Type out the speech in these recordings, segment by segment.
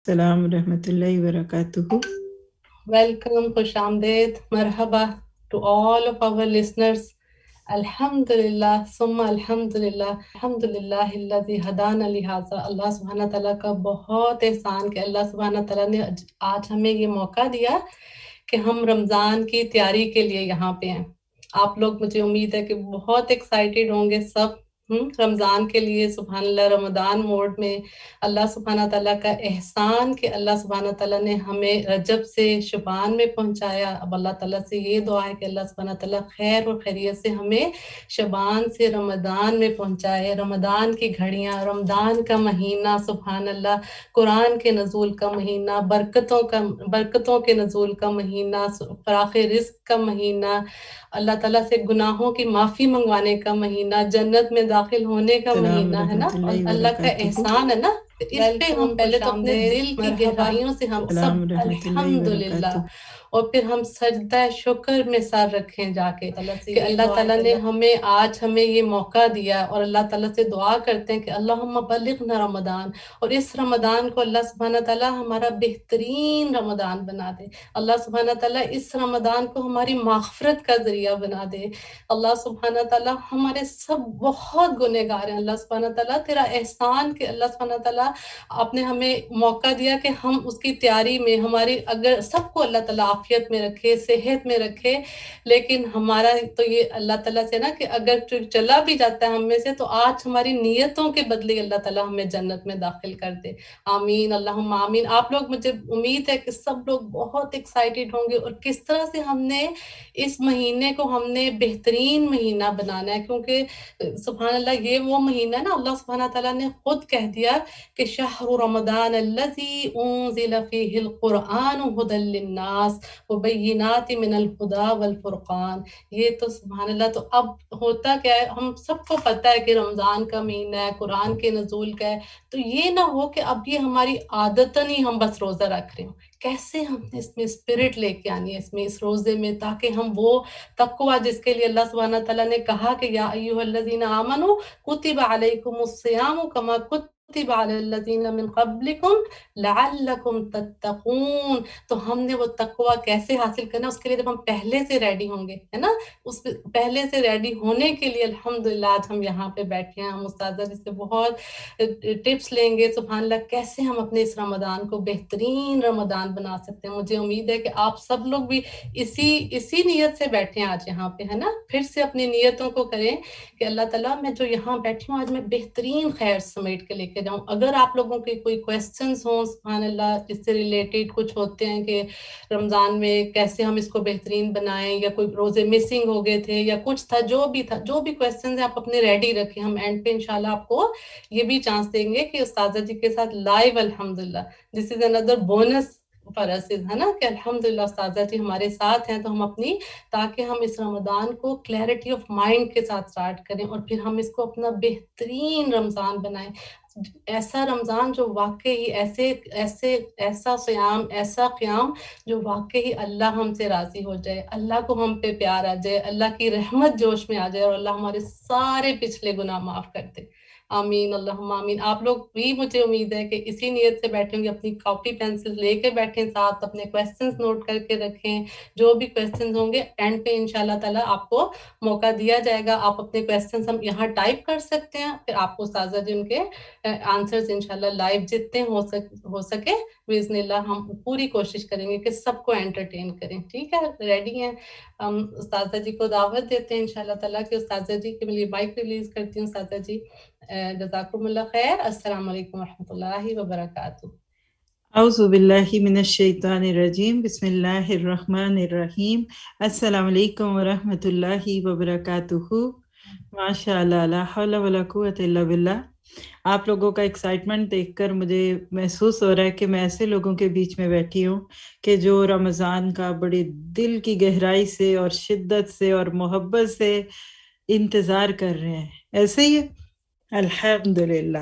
السلام ورحمۃ اللہ وبرکاتہ. Welcome, Khush Amdeed, Marhaba to all of our listeners. Alhamdulillah, Summa Alhamdulillah, Alhamdulillah, Alladhi Hadana Lihaza. اللہ سبحانہ تعالیٰ کا بہت احسان کہ اللہ سبحانہ تعالیٰ نے آج ہمیں یہ موقع دیا کہ ہم رمضان کی تیاری کے لیے یہاں پہ ہیں. آپ لوگ مجھے امید ہے کہ بہت ایکسائٹیڈ ہوں گے سب رمضان کے لیے. سبحان اللہ، رمضان موڈ میں اللہ سبحانہ تعالیٰ کا احسان کہ اللہ سبحانہ تعالیٰ نے ہمیں رجب سے شعبان میں پہنچایا. اب اللہ تعالیٰ سے یہ دعا ہے کہ اللہ سبحانہ تعالیٰ خیر و خیریت سے ہمیں شعبان سے رمضان میں پہنچائے. رمضان کی گھڑیاں، رمضان کا مہینہ، سبحان اللہ، قرآن کے نزول کا مہینہ، برکتوں کے نزول کا مہینہ، فراخ رزق کا مہینہ، اللہ تعالیٰ سے گناہوں کی معافی منگوانے کا مہینہ، جنت میں داخل ہونے کا السلام مہینہ ہے نا. ورحمۃ اور اللہ اللہ کا وبرکاتہ. احسان ہے نا. اس پہ ہم پہلے تو اپنے دل کی گہرائیوں سے ہم السلام سب ورحمۃ اللہ الحمدللہ، وبرکاتہ. اور پھر ہم سجدہ شکر میں سر رکھیں جا کے کہ اللہ تعالیٰ نے ہمیں یہ موقع دیا. اور اللہ تعالیٰ سے دعا کرتے ہیں کہ اللہم بلغنا رمضان، اور اس رمضان کو اللہ سبحانہ تعالیٰ ہمارا بہترین رمضان بنا دے. اللہ سبحانہ تعالیٰ اس رمضان کو ہماری مغفرت کا ذریعہ بنا دے. اللہ سبحانہ تعالیٰ، ہمارے سب بہت گنہگار ہیں. اللہ سبحانہ تعالیٰ تیرا احسان کہ اللہ سبحانہ تعالیٰ آپ نے ہمیں موقع دیا کہ ہم اس کی تیاری میں، ہماری اگر سب کو اللہ تعالیٰ عافیت میں رکھے، صحت میں رکھے، لیکن ہمارا تو یہ اللہ تعالیٰ سے نا کہ اگر چلا بھی جاتا ہے ہم میں سے تو آج ہماری نیتوں کے بدلے اللہ تعالیٰ ہمیں جنت میں داخل کر دے. آمین اللہم آمین. آپ لوگ، مجھے امید ہے کہ سب لوگ بہت ایکسائٹیڈ ہوں گے، اور کس طرح سے ہم نے اس مہینے کو ہم نے بہترین مہینہ بنانا ہے. کیونکہ سبحان اللہ، یہ وہ مہینہ ہے نا، اللہ سبحانہ تعالیٰ نے خود کہہ دیا کہ شہر رمضان الذی انزل فیہ القرآن ھدی للناس وبینات من الہدی والفرقان. یہ تو سبحان اللہ. تو اب ہوتا کیا ہے، ہم سب کو پتہ ہے کہ رمضان کا مہینہ ہے، قرآن کے نزول کا ہے. تو یہ نہ ہو کہ اب یہ ہماری عادتاً ہی ہم بس روزہ رکھ رہے ہوں. کیسے ہم نے اس میں اسپرٹ لے کے آنی ہے اس روزے میں، تاکہ ہم وہ تقوی جس کے لیے اللہ سبحانہ تعالیٰ نے کہا کہ یا ایھا الذین آمنوا کتب علیکم الصیام کما کتب علی الذین من قبلکم لعلکم تتقون. تو ہم نے وہ تقوی کیسے حاصل کرنا، اس کے لیے جب ہم پہلے سے ریڈی ہوں گے، ہے نا، اس پہلے سے ریڈی ہونے کے لیے الحمدللہ آج ہم یہاں پہ بیٹھے ہیں. ہم استاذہ جی سے بہت ٹپس لیں گے سبحان اللہ کیسے ہم اپنے اس رمضان کو بہترین رمضان بنا سکتے ہیں. مجھے امید ہے کہ آپ سب لوگ بھی اسی نیت سے بیٹھے ہیں آج یہاں پہ، ہے نا. پھر سے اپنی نیتوں کو کریں کہ اللہ تعالیٰ، میں جو یہاں بیٹھی ہوں آج میں بہترین خیر سمیٹ کے لے کے جاؤں. اگر آپ لوگوں کے کوئی کویسچنز ہوں سبحان اللہ اس سے ریلیٹڈ کچھ ہوتے ہیں کہ رمضان میں کیسے ہم اس کو بہترین بنائیں، یا کوئی روزے مسنگ ہو گئے تھے یا کچھ تھا، جو بھی کویسچنز ہیں آپ اپنے ریڈی رکھیں. ہم اینڈ پہ انشاءاللہ آپ کو یہ بھی چانس دیں گے کہ استاذہ جی کے ساتھ لائیو الحمدللہ دس از اندر بونس فار اس، ہے نا، کہ الحمدللہ استاذہ جی ہمارے ساتھ ہیں. تو ہم اپنی، تاکہ ہم اس رمضان کو کلیئرٹی آف مائنڈ کے ساتھ سٹارٹ کریں، اور پھر ہم اس کو اپنا بہترین رمضان بنائیں. ایسا رمضان جو واقعی ایسا صیام، ایسا قیام جو واقعی اللہ ہم سے راضی ہو جائے، اللہ کو ہم پہ پیار آ جائے، اللہ کی رحمت جوش میں آ جائے، اور اللہ ہمارے سارے پچھلے گناہ معاف کر دے. آمین اللہم آمین. آپ لوگ بھی، مجھے امید ہے کہ اسی نیت سے بیٹھیں ہوں گے، اپنی کاپی پینسل لے کے بیٹھیں ساتھ، اپنے کویسچنز نوٹ کر کے رکھیں. جو بھی کویسچنز ہوں گے اینڈ پہ انشاءاللہ تعالیٰ آپ کو موقع دیا جائے گا. آپ اپنے کویسچنز ہم یہاں ٹائپ کر سکتے ہیں، پھر آپ کو استاذہ جی ان کے آنسرز انشاءاللہ لائیو جتنے ہو سکے باذن اللہ ہم پوری کوشش کریں گے کہ سب کو انٹرٹین کریں. ٹھیک ہے، ریڈی ہیں؟ ہم استاذہ جی کو دعوت دیتے ہیں انشاءاللہ تعالیٰ کہ استاذہ جی کے لیے مائک ریلیز کرتی ہوں. استاذہ جی جزاکم اللہ خیر. السلام علیکم ورحمۃ اللہ وبرکاتہ. اعوذ باللہ من الشیطان الرجیم. بسم اللہ الرحمن الرحیم. السلام علیکم ورحمۃ اللہ وبرکاتہ. ماشاء اللہ، لا حول ولا قوۃ الا باللہ. آپ لوگوں کا ایکسائٹمنٹ دیکھ کر مجھے محسوس ہو رہا ہے کہ میں ایسے لوگوں کے بیچ میں بیٹھی ہوں کہ جو رمضان کا بڑی دل کی گہرائی سے اور شدت سے اور محبت سے انتظار کر رہے ہیں. ایسے ہی ہے؟ الحمدللہ.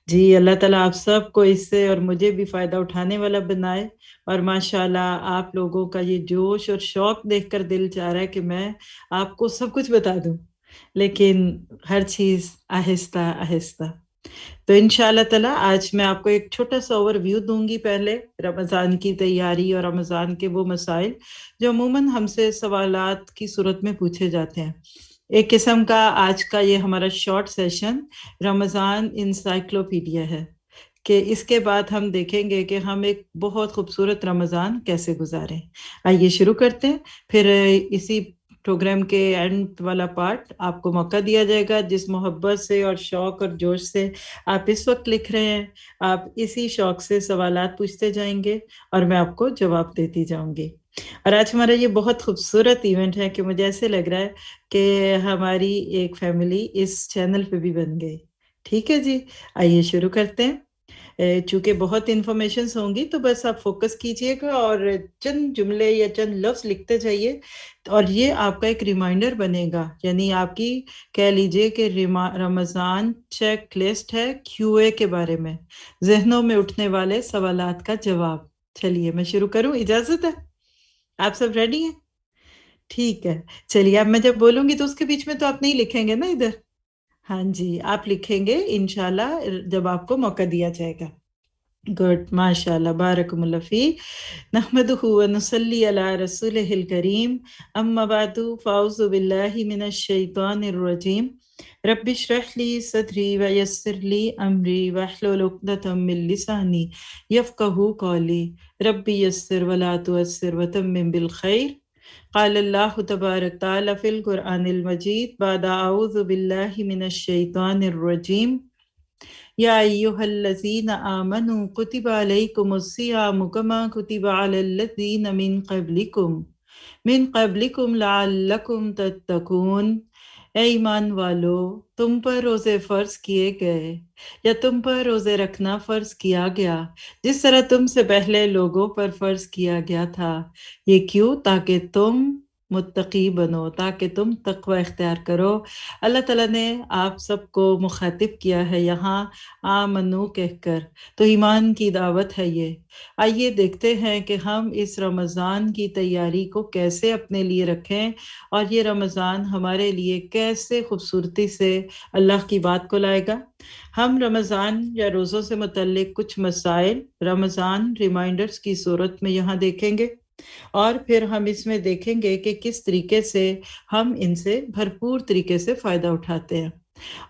جی، اللہ تعالیٰ آپ سب کو اس سے اور مجھے بھی فائدہ اٹھانے والا بنائے. اور ماشاءاللہ آپ لوگوں کا یہ جوش اور شوق دیکھ کر دل چاہ رہا ہے کہ میں آپ کو سب کچھ بتا دوں، لیکن ہر چیز آہستہ آہستہ. تو انشاءاللہ تعالیٰ آج میں آپ کو ایک چھوٹا سا اوور ویو دوں گی پہلے رمضان کی تیاری اور رمضان کے وہ مسائل جو عموماً ہم سے سوالات کی صورت میں پوچھے جاتے ہیں۔ ایک قسم کا آج کا یہ ہمارا شارٹ سیشن رمضان انسائکلوپیڈیا ہے کہ اس کے بعد ہم دیکھیں گے کہ ہم ایک بہت خوبصورت رمضان کیسے گزاریں۔ آئیے شروع کرتے ہیں، پھر اسی پروگرام کے اینڈ والا پارٹ آپ کو موقع دیا جائے گا جس محبت سے اور شوق اور جوش سے آپ اس وقت لکھ رہے ہیں، آپ اسی شوق سے سوالات پوچھتے جائیں گے اور میں آپ کو جواب دیتی جاؤں گی۔ اور آج ہمارا یہ بہت خوبصورت ایونٹ ہے کہ مجھے ایسے لگ رہا ہے کہ ہماری ایک فیملی اس چینل پہ بھی بن گئی۔ ٹھیک ہے جی، آئیے شروع کرتے ہیں۔ چونکہ بہت انفارمیشنز ہوں گی تو بس آپ فوکس کیجئے گا اور چند جملے یا چند لفظ لکھتے جائیے، اور یہ آپ کا ایک ریمائنڈر بنے گا، یعنی آپ کی کہہ لیجئے کہ رمضان چیک لسٹ ہے کیو اے کے بارے میں، ذہنوں میں اٹھنے والے سوالات کا جواب۔ چلیے میں شروع کروں، اجازت ہے؟ آپ سب ریڈی ہیں؟ ٹھیک ہے، چلیے اب میں جب بولوں گی تو اس کے بیچ میں تو آپ نہیں لکھیں گے نا ادھر؟ ہاں جی، آپ لکھیں گے انشاءاللہ جب آپ کو موقع دیا جائے گا۔ گڈ، ماشاء اللہ، بارکم اللہ فی۔ نحمدہ ونصلی علی رسولہ الکریم، اما بعد فاعوذ باللہ من الشیطان الرجیم، رب اشرح لی صدری ویسر لی امری واحلل عقدۃ من لسانی یفقہوا قولی، رب یسر ولا تعسر وتمم بالخیر۔ قال اللہ تبارک تعالی فی القرآن المجید بعد اعوذ باللہ من الشیطان الرجیم، یا ایہا الذین آمنوا کتب علیکم الصیام کما کتب علی الذین من قبلکم لعلکم تتقون۔ اے ایمان والو، تم پر روزے فرض کیے گئے یا تم پر روزے رکھنا فرض کیا گیا جس طرح تم سے پہلے لوگوں پر فرض کیا گیا تھا۔ یہ کیوں؟ تاکہ تم متقی بنو، تاکہ تم تقوی اختیار کرو۔ اللہ تعالیٰ نے آپ سب کو مخاطب کیا ہے یہاں آمنو کہہ کر، تو ایمان کی دعوت ہے یہ۔ آئیے دیکھتے ہیں کہ ہم اس رمضان کی تیاری کو کیسے اپنے لیے رکھیں اور یہ رمضان ہمارے لیے کیسے خوبصورتی سے اللہ کی بات کو لائے گا۔ ہم رمضان یا روزوں سے متعلق کچھ مسائل رمضان ریمائنڈرز کی صورت میں یہاں دیکھیں گے، اور پھر ہم اس میں دیکھیں گے کہ کس طریقے سے ہم ان سے بھرپور طریقے سے فائدہ اٹھاتے ہیں۔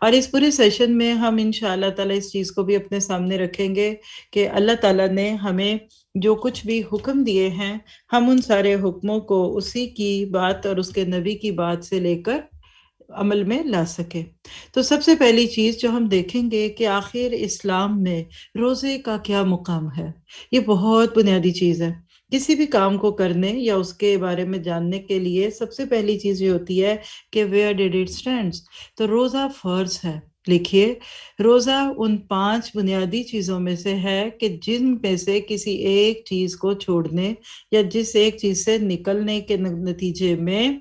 اور اس پورے سیشن میں ہم انشاءاللہ تعالیٰ اس چیز کو بھی اپنے سامنے رکھیں گے کہ اللہ تعالیٰ نے ہمیں جو کچھ بھی حکم دیے ہیں، ہم ان سارے حکموں کو اسی کی بات اور اس کے نبی کی بات سے لے کر عمل میں لا سکے۔ تو سب سے پہلی چیز جو ہم دیکھیں گے کہ آخر اسلام میں روزے کا کیا مقام ہے۔ یہ بہت بنیادی چیز ہے۔ کسی بھی کام کو کرنے یا اس کے بارے میں جاننے کے لیے سب سے پہلی چیز یہ ہوتی ہے کہ where did it stands؟ تو روزہ فرض ہے۔ لکھیے، روزہ ان 5 بنیادی چیزوں میں سے ہے کہ جن میں سے کسی ایک چیز کو چھوڑنے یا جس ایک چیز سے نکلنے کے نتیجے میں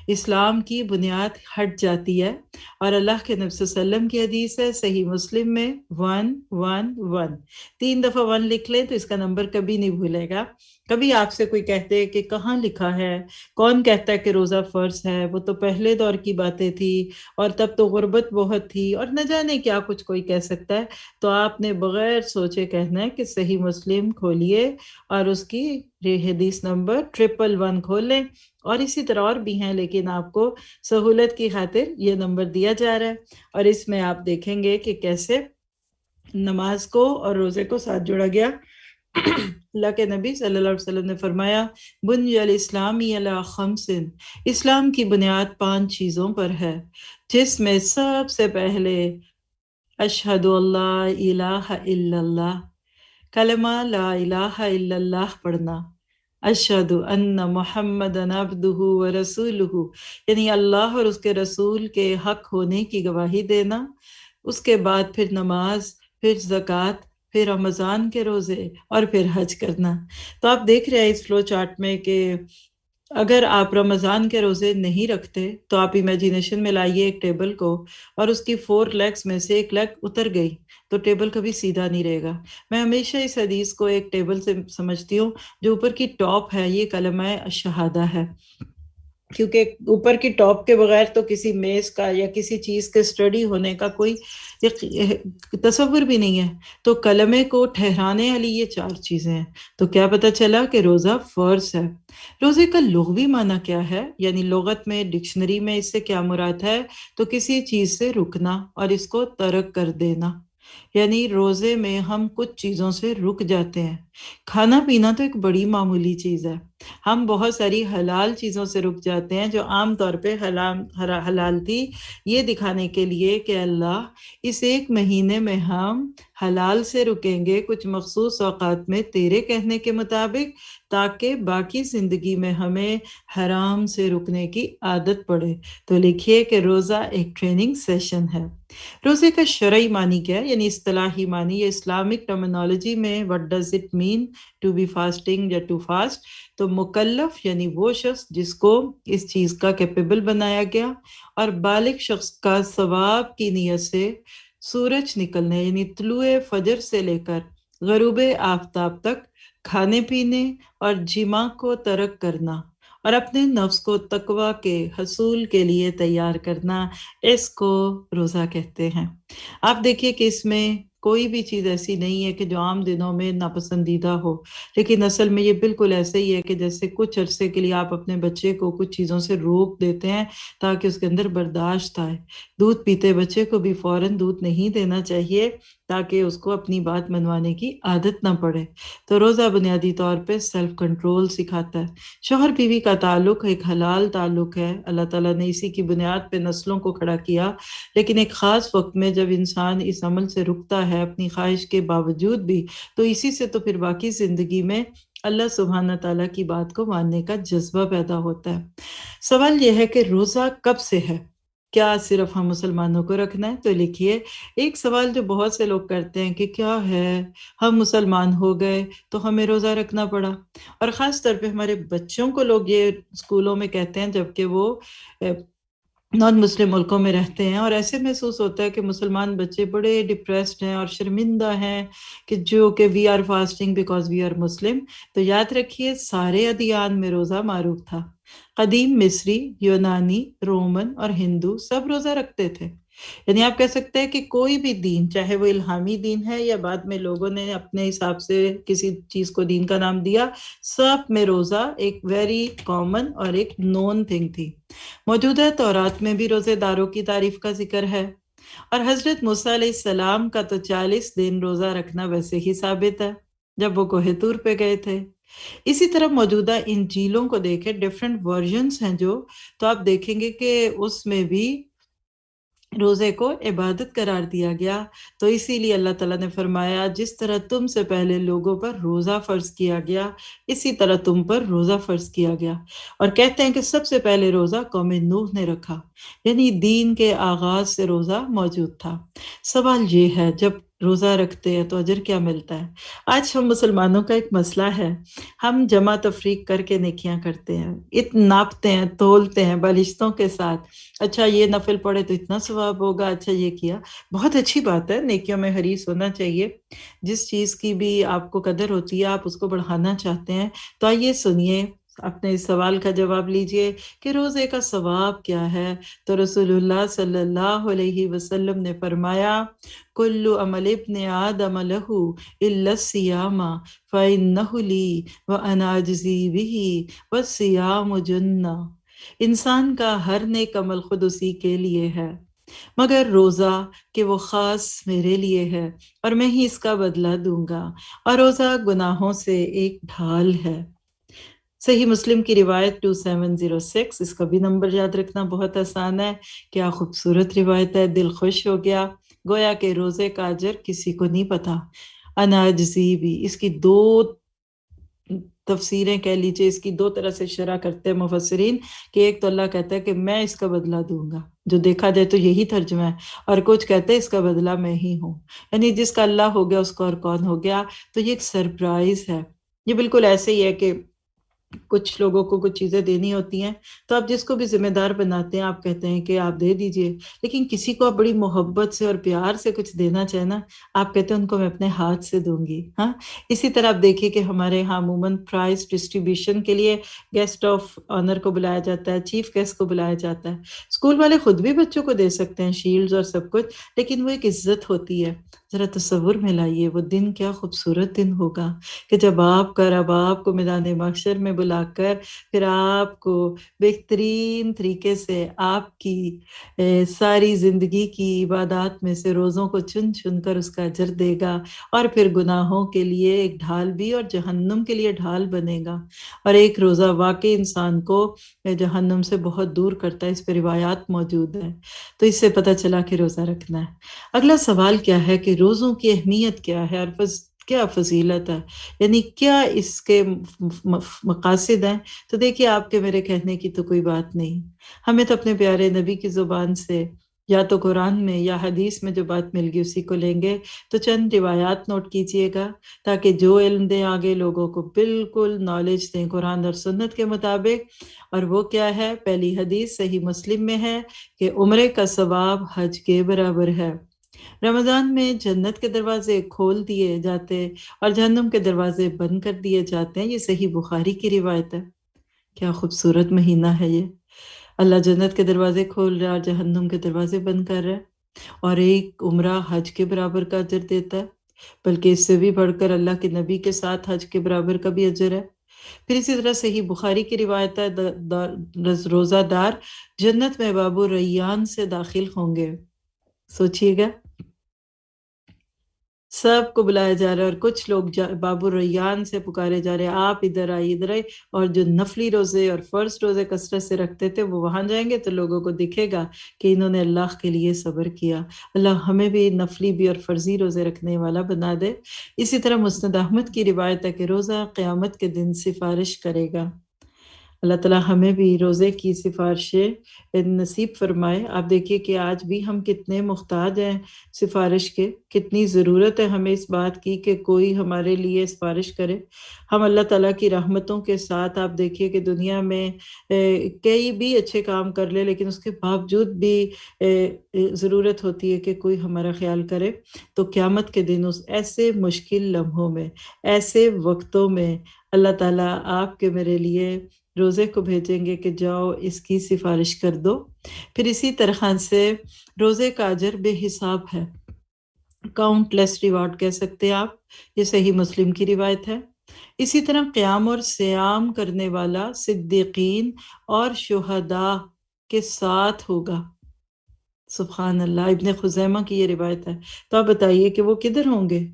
اسلام کی بنیاد ہٹ جاتی ہے۔ اور اللہ کے نبی صلی اللہ علیہ وسلم کی حدیث ہے صحیح مسلم میں 111، 3 دفعہ 1 لکھ لیں تو اس کا نمبر کبھی نہیں بھولے گا۔ کبھی آپ سے کوئی کہتے کہ کہاں لکھا ہے، کون کہتا ہے کہ روزہ فرض ہے، وہ تو پہلے دور کی باتیں تھی اور تب تو غربت بہت تھی اور نہ جانے کیا کچھ کوئی کہہ سکتا ہے، تو آپ نے بغیر سوچے کہنا ہے کہ صحیح مسلم کھولیے اور اس کی حدیث نمبر 111 کھولیں، اور اسی طرح اور بھی ہیں لیکن آپ کو سہولت کی خاطر یہ نمبر دیا جا رہا ہے۔ اور اس میں آپ دیکھیں گے کہ کیسے نماز کو اور روزے کو ساتھ جوڑا گیا۔ اللہ کے نبی صلی اللہ علیہ وسلم نے فرمایا بنی الاسلامی علی 5، اسلام کی بنیاد 5 چیزوں پر ہے، جس میں سب سے پہلے اشہد اللہ الہ الا اللہ، کلمہ لا الہ الا اللہ پڑھنا، اشہد ان محمد عبدہ و رسولہ، یعنی اللہ اور اس کے رسول کے حق ہونے کی گواہی دینا۔ اس کے بعد پھر نماز، پھر زکوٰۃ، پھر رمضان کے روزے اور پھر حج کرنا۔ تو آپ دیکھ رہے ہیں اس فلو چارٹ میں کہ اگر آپ رمضان کے روزے نہیں رکھتے تو آپ امیجینیشن میں لائیے ایک ٹیبل کو، اور اس کی 4 لیگز میں سے ایک لیگ اتر گئی تو ٹیبل کبھی سیدھا نہیں رہے گا۔ میں ہمیشہ اس حدیث کو ایک ٹیبل سے سمجھتی ہوں، جو اوپر کی ٹاپ ہے یہ کلمہ شہادہ ہے، کیونکہ اوپر کی ٹاپ کے بغیر تو کسی میز کا یا کسی چیز کے اسٹڈی ہونے کا کوئی تصور بھی نہیں ہے. تو کلمے کو ٹھہرانے والی یہ 4 چیزیں ہیں. تو کیا پتہ چلا کہ روزہ فرض ہے. روزے کا لغوی معنی کیا ہے؟ یعنی لغت میں، ڈکشنری میں اس سے کیا مراد ہے؟ تو کسی چیز سے رکنا اور اس کو ترک کر دینا. یعنی روزے میں ہم کچھ چیزوں سے رک جاتے ہیں. کھانا پینا تو ایک بڑی معمولی چیز ہے. ہم بہت ساری حلال چیزوں سے رک جاتے ہیں جو عام طور پہ حلال تھی، یہ دکھانے کے لیے کہ اللہ اس 1 مہینے میں ہم حلال سے رکیں گے کچھ مخصوص اوقات میں تیرے کہنے کے مطابق، تاکہ باقی زندگی میں ہمیں حرام سے رکنے کی عادت پڑے. تو لکھیے کہ روزہ ایک ٹریننگ سیشن ہے. روزے کا شرعی معنی کیا ہے؟ یعنی اصطلاحی معنی، یہ اسلامک ٹرمینالوجی میں what does it mean to be fasting یا to fast. تو مکلف یعنی وہ شخص جس کو اس چیز کا کیپیبل بنایا گیا، اور بالغ شخص کا ثواب کی نیت سے سورج نکلنے یعنی طلوع فجر سے لے کر غروب آفتاب تک کھانے پینے اور جماع کو ترک کرنا اور اپنے نفس کو تقوی کے حصول کے لیے تیار کرنا، اس کو روزہ کہتے ہیں. آپ دیکھیے کہ اس میں کوئی بھی چیز ایسی نہیں ہے کہ جو عام دنوں میں ناپسندیدہ ہو، لیکن اصل میں یہ بالکل ایسے ہی ہے کہ جیسے کچھ عرصے کے لیے آپ اپنے بچے کو کچھ چیزوں سے روک دیتے ہیں تاکہ اس کے اندر برداشت آئے. دودھ پیتے بچے کو بھی فوراً دودھ نہیں دینا چاہیے تاکہ اس کو اپنی بات منوانے کی عادت نہ پڑے. تو روزہ بنیادی طور پہ سیلف کنٹرول سکھاتا ہے. شوہر بیوی کا تعلق ایک حلال تعلق ہے. اللہ تعالیٰ نے اسی کی بنیاد پہ نسلوں کو کھڑا کیا، لیکن ایک خاص وقت میں جب انسان اس عمل سے رکتا ہے اپنی خواہش کے باوجود بھی، تو اسی سے تو پھر باقی زندگی میں اللہ سبحانہ تعالیٰ کی بات کو ماننے کا جذبہ پیدا ہوتا ہے. سوال یہ ہے کہ روزہ کب سے ہے؟ کیا صرف ہم مسلمانوں کو رکھنا ہے؟ تو لکھیے، ایک سوال جو بہت سے لوگ کرتے ہیں کہ کیا ہے ہم مسلمان ہو گئے تو ہمیں روزہ رکھنا پڑا. اور خاص طور پہ ہمارے بچوں کو لوگ یہ اسکولوں میں کہتے ہیں جبکہ وہ نان مسلم ملکوں میں رہتے ہیں، اور ایسے محسوس ہوتا ہے کہ مسلمان بچے بڑے ڈپریسڈ ہیں اور شرمندہ ہیں کہ جو کہ we are fasting because we are Muslim. تو یاد رکھیے سارے ادیان میں روزہ معروف تھا. قدیم مصری، یونانی، رومن اور ہندو سب روزہ رکھتے تھے. یعنی آپ کہہ سکتے ہیں کہ کوئی بھی دین، چاہے وہ الہامی دین ہے یا بعد میں لوگوں نے اپنے حساب سے کسی چیز کو دین کا نام دیا، سب میں روزہ ایک ویری کامن اور ایک نون تھنگ تھی. موجودہ تورات میں بھی روزے داروں کی تعریف کا ذکر ہے، اور حضرت موسیٰ علیہ السلام کا تو 40 دن روزہ رکھنا ویسے ہی ثابت ہے جب وہ کوہ طور پہ گئے تھے. اسی طرح موجودہ انجیلوں کو دیکھیں، ڈیفرنٹ ورژنز ہیں جو، تو آپ دیکھیں گے کہ اس میں بھی روزے کو عبادت قرار دیا گیا. تو اسی لیے اللہ تعالیٰ نے فرمایا جس طرح تم سے پہلے لوگوں پر روزہ فرض کیا گیا، اسی طرح تم پر روزہ فرض کیا گیا. اور کہتے ہیں کہ سب سے پہلے روزہ قوم نوح نے رکھا، یعنی دین کے آغاز سے روزہ موجود تھا. سوال یہ ہے جب روزہ رکھتے ہیں تو اجر کیا ملتا ہے؟ آج ہم مسلمانوں کا ایک مسئلہ ہے، ہم جمع تفریق کر کے نیکیاں کرتے ہیں، ناپتے ہیں، تولتے ہیں بالشتوں کے ساتھ. اچھا یہ نفل پڑھے تو اتنا ثواب ہوگا، اچھا یہ کیا. بہت اچھی بات ہے، نیکیوں میں حریص ہونا چاہیے. جس چیز کی بھی آپ کو قدر ہوتی ہے، آپ اس کو بڑھانا چاہتے ہیں. تو آئیے سنیے، اپنے اس سوال کا جواب لیجئے کہ روزے کا ثواب کیا ہے. تو رسول اللہ صلی اللہ علیہ وسلم نے فرمایا، کل عمل ابن آدم لہ الا الصیام فإنہ لی وأنا اجزی بہ والصیام جنہ. انسان کا ہر نیک عمل خود اسی کے لیے ہے مگر روزہ کہ وہ خاص میرے لیے ہے اور میں ہی اس کا بدلہ دوں گا، اور روزہ گناہوں سے ایک ڈھال ہے. صحیح مسلم کی روایت 2706، اس کا بھی نمبر یاد رکھنا بہت آسان ہے. کیا خوبصورت روایت ہے، دل خوش ہو گیا. گویا کہ روزے کا اجر کسی کو نہیں پتا. انا اجزی بھی، اس کی 2 تفسیریں کہہ لیجئے، اس کی 2 طرح سے شرح کرتے ہیں مفسرین، کہ ایک تو اللہ کہتا ہے کہ میں اس کا بدلہ دوں گا، جو دیکھا جائے تو یہی ترجمہ ہے، اور کچھ کہتے ہیں اس کا بدلہ میں ہی ہوں، یعنی جس کا اللہ ہو گیا اس کو اور کون ہو گیا. تو یہ ایک سرپرائز ہے. یہ بالکل ایسے ہی ہے کہ کچھ لوگوں کو کچھ چیزیں دینی ہوتی ہیں تو آپ جس کو بھی ذمہ دار بناتے ہیں آپ کہتے ہیں کہ آپ دے دیجئے، لیکن کسی کو آپ بڑی محبت سے اور پیار سے کچھ دینا چاہیں نا، آپ کہتے ہیں ان کو میں اپنے ہاتھ سے دوں گی. ہاں، اسی طرح آپ دیکھیے کہ ہمارے ہاں عموماً پرائز ڈسٹریبیوشن کے لیے گیسٹ آف آنر کو بلایا جاتا ہے، چیف گیسٹ کو بلایا جاتا ہے. اسکول والے خود بھی بچوں کو دے سکتے ہیں شیلڈز اور سب کچھ، لیکن وہ ایک عزت ہوتی ہے. ذرا تصور میں لائیے وہ دن کیا خوبصورت دن ہوگا کہ جب آپ کا رب آپ کو میدان محشر میں بلا کر پھر آپ کو بہترین طریقے سے آپ کی ساری زندگی کی عبادات میں سے روزوں کو چن چن کر اس کا اجر دے گا، اور پھر گناہوں کے لیے ایک ڈھال بھی اور جہنم کے لیے ڈھال بنے گا. اور ایک روزہ واقعی انسان کو جہنم سے بہت دور کرتا ہے. اس پہ روایات موجود ہیں، تو اس سے پتہ چلا کہ روزہ رکھنا ہے. اگلا سوال کیا ہے کہ روزوں کی اہمیت کیا ہے اور کیا فضیلت ہے، یعنی کیا اس کے مقاصد ہیں. تو دیکھیے آپ کے میرے کہنے کی تو کوئی بات نہیں، ہمیں تو اپنے پیارے نبی کی زبان سے یا تو قرآن میں یا حدیث میں جو بات مل گئی اسی کو لیں گے. تو چند روایات نوٹ کیجئے گا تاکہ جو علم دیں آگے لوگوں کو بالکل نالج دیں قرآن اور سنت کے مطابق. اور وہ کیا ہے؟ پہلی حدیث صحیح مسلم میں ہے کہ عمرے کا ثواب حج کے برابر ہے. رمضان میں جنت کے دروازے کھول دیے جاتے اور جہنم کے دروازے بند کر دیے جاتے ہیں. یہ صحیح بخاری کی روایت ہے. کیا خوبصورت مہینہ ہے یہ. اللہ جنت کے دروازے کھول رہا ہے اور جہنم کے دروازے بند کر رہا ہے، اور ایک عمرہ حج کے برابر کا اجر دیتا ہے، بلکہ اس سے بھی بڑھ کر اللہ کے نبی کے ساتھ حج کے برابر کا بھی اجر ہے. پھر اسی طرح صحیح بخاری کی روایت ہے روزہ دار جنت میں باب الریان سے داخل ہوں گے. سوچئے گا، سب کو بلایا جا رہا ہے اور کچھ لوگ باب الریان سے پکارے جا رہے ہیں آپ ادھر آئیے ادھر آئیے. اور جو نفلی روزے اور فرض روزے کثرت سے رکھتے تھے وہ وہاں جائیں گے تو لوگوں کو دکھے گا کہ انہوں نے اللہ کے لیے صبر کیا. اللہ ہمیں بھی نفلی بھی اور فرضی روزے رکھنے والا بنا دے. اسی طرح مسند احمد کی روایت ہے کہ روزہ قیامت کے دن سفارش کرے گا. اللہ تعالیٰ ہمیں بھی روزے کی سفارشیں نصیب فرمائے. آپ دیکھیے کہ آج بھی ہم کتنے محتاج ہیں سفارش کے، کتنی ضرورت ہے ہمیں اس بات کی کہ کوئی ہمارے لیے سفارش کرے. ہم اللہ تعالیٰ کی رحمتوں کے ساتھ آپ دیکھیے کہ دنیا میں کئی بھی اچھے کام کر لے، لیکن اس کے باوجود بھی ضرورت ہوتی ہے کہ کوئی ہمارا خیال کرے. تو قیامت کے دن اس ایسے مشکل لمحوں میں، ایسے وقتوں میں اللہ تعالیٰ آپ کے میرے لیے روزے کو بھیجیں گے کہ جاؤ اس کی سفارش کر دو. پھر اسی طرح سے روزے کا اجر بے حساب ہے، کاؤنٹ لیس ریوارڈ کہہ سکتے آپ. یہ صحیح مسلم کی روایت ہے. اسی طرح قیام اور سیام کرنے والا صدیقین اور شہداء کے ساتھ ہوگا. سبحان اللہ. ابن خزیمہ کی یہ روایت ہے. تو آپ بتائیے کہ وہ کدھر ہوں گے؟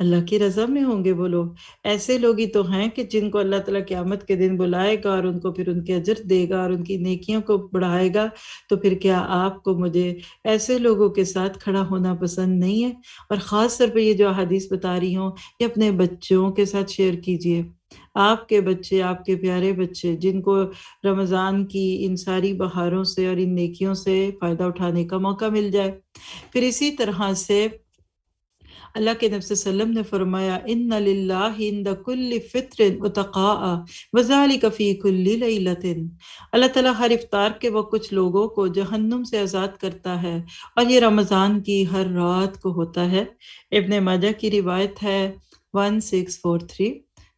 اللہ کی رضا میں ہوں گے وہ لوگ. ایسے لوگ ہی تو ہیں کہ جن کو اللہ تعالیٰ قیامت کے دن بلائے گا اور ان کو پھر ان کے اجر دے گا اور ان کی نیکیوں کو بڑھائے گا. تو پھر کیا آپ کو مجھے ایسے لوگوں کے ساتھ کھڑا ہونا پسند نہیں ہے؟ اور خاص طور پہ یہ جو احادیث بتا رہی ہوں یہ اپنے بچوں کے ساتھ شیئر کیجئے. آپ کے بچے، آپ کے پیارے بچے جن کو رمضان کی ان ساری بہاروں سے اور ان نیکیوں سے فائدہ اٹھانے کا موقع مل جائے. پھر اسی طرح سے اللہ کے نبی صلی اللہ علیہ وسلم نے فرمایا ان للہ عند کل فطر اتقاء وذلک فی کل لیلۃ. اللہ تعالیٰ ہر افطار کے وقت کچھ لوگوں کو جہنم سے آزاد کرتا ہے اور یہ رمضان کی ہر رات کو ہوتا ہے. ابن ماجہ کی روایت ہے 1643.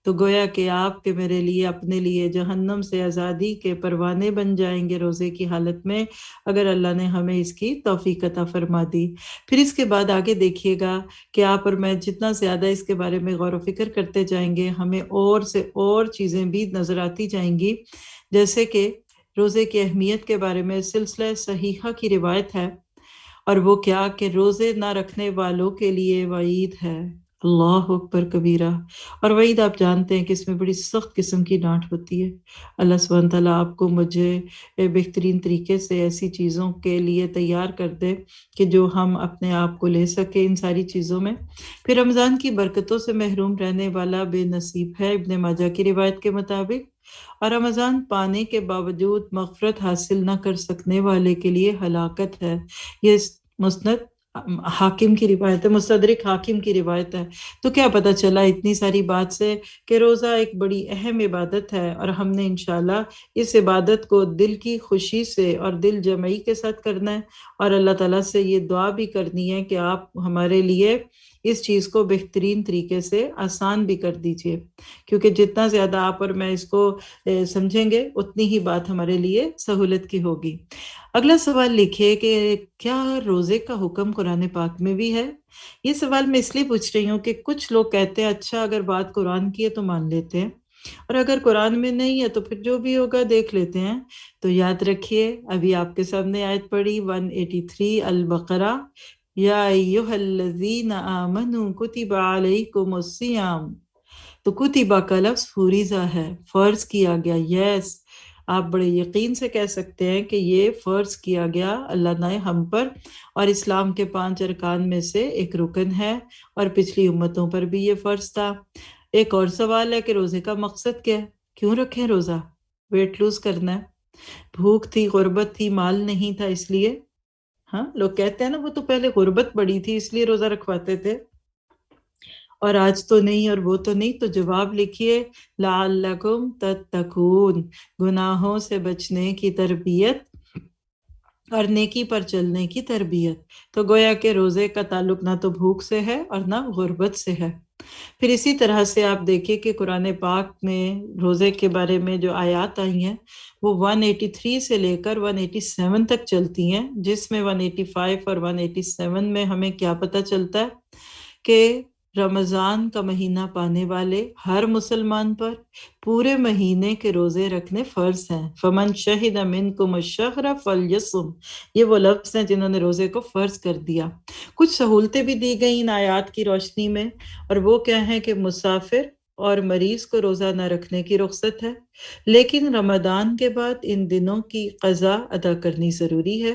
تو گویا کہ آپ کے میرے لیے اپنے لیے جہنم سے آزادی کے پروانے بن جائیں گے روزے کی حالت میں، اگر اللہ نے ہمیں اس کی توفیق عطا فرما دی. پھر اس کے بعد آگے دیکھیے گا کہ آپ اور میں جتنا زیادہ اس کے بارے میں غور و فکر کرتے جائیں گے ہمیں اور سے اور چیزیں بھی نظر آتی جائیں گی. جیسے کہ روزے کی اہمیت کے بارے میں سلسلہ صحیحہ کی روایت ہے، اور وہ کیا کہ روزے نہ رکھنے والوں کے لیے وعید ہے. اللہ اکبر کبیرہ. اور وعید آپ جانتے ہیں کہ اس میں بڑی سخت قسم کی ڈانٹ ہوتی ہے. اللہ سبحانہ تعالیٰ آپ کو مجھے بہترین طریقے سے ایسی چیزوں کے لیے تیار کر دے کہ جو ہم اپنے آپ کو لے سکیں ان ساری چیزوں میں. پھر رمضان کی برکتوں سے محروم رہنے والا بے نصیب ہے ابن ماجہ کی روایت کے مطابق. اور رمضان پانے کے باوجود مغفرت حاصل نہ کر سکنے والے کے لیے ہلاکت ہے. یہ مسند حاکم کی روایت ہے، مستدرک حاکم کی روایت ہے۔ تو کیا پتہ چلا اتنی ساری بات سے کہ روزہ ایک بڑی اہم عبادت ہے، اور ہم نے انشاءاللہ اس عبادت کو دل کی خوشی سے اور دل جمعی کے ساتھ کرنا ہے، اور اللہ تعالیٰ سے یہ دعا بھی کرنی ہے کہ آپ ہمارے لیے اس چیز کو بہترین طریقے سے آسان بھی کر دیجئے، کیونکہ جتنا زیادہ آپ اور میں اس کو سمجھیں گے اتنی ہی بات ہمارے لیے سہولت کی ہوگی۔ اگلا سوال لکھیے کہ کیا روزے کا حکم قرآن پاک میں بھی ہے؟ یہ سوال میں اس لیے پوچھ رہی ہوں کہ کچھ لوگ کہتے ہیں اچھا اگر بات قرآن کی ہے تو مان لیتے ہیں، اور اگر قرآن میں نہیں ہے تو پھر جو بھی ہوگا دیکھ لیتے ہیں۔ تو یاد رکھیے، ابھی آپ کے سامنے آیت پڑھی 183 البقرہ، یا ایہا الذین آمنوا کتب علیکم الصیام، تو کتبہ کا لفظ فریضہ ہے، فرض کیا گیا۔ یس، آپ بڑے یقین سے کہہ سکتے ہیں کہ یہ فرض کیا گیا اللہ نے ہم پر، اور اسلام کے 5 ارکان میں سے ایک رکن ہے، اور پچھلی امتوں پر بھی یہ فرض تھا۔ ایک اور سوال ہے کہ روزے کا مقصد کیا ہے؟ کیوں رکھیں روزہ؟ ویٹ لوز کرنا ہے، بھوک تھی، غربت تھی، مال نہیں تھا اس لیے؟ ہاں، لوگ کہتے ہیں نا وہ تو پہلے غربت بڑی تھی اس لیے روزہ رکھواتے تھے، اور آج تو نہیں اور وہ تو نہیں۔ تو جواب لکھیے لعلکم تتقون، گناہوں سے بچنے کی تربیت اور نیکی پر چلنے کی تربیت۔ تو گویا کہ روزے کا تعلق نہ تو بھوک سے ہے اور نہ غربت سے ہے۔ پھر اسی طرح سے آپ دیکھیں کہ قرآن پاک میں روزے کے بارے میں جو آیات آئی ہیں وہ 183 سے لے کر 187 تک چلتی ہیں، جس میں 185 اور 187 میں ہمیں کیا پتہ چلتا ہے کہ رمضان کا مہینہ پانے والے ہر مسلمان پر پورے مہینے کے روزے رکھنے فرض ہیں۔ فمن شہد منکم الشہر فلیصم، یہ وہ لفظ ہیں جنہوں نے روزے کو فرض کر دیا۔ کچھ سہولتیں بھی دی گئیں ان آیات کی روشنی میں، اور وہ کیا ہیں کہ مسافر اور مریض کو روزہ نہ رکھنے کی رخصت ہے، لیکن رمضان کے بعد ان دنوں کی قضا ادا کرنی ضروری ہے۔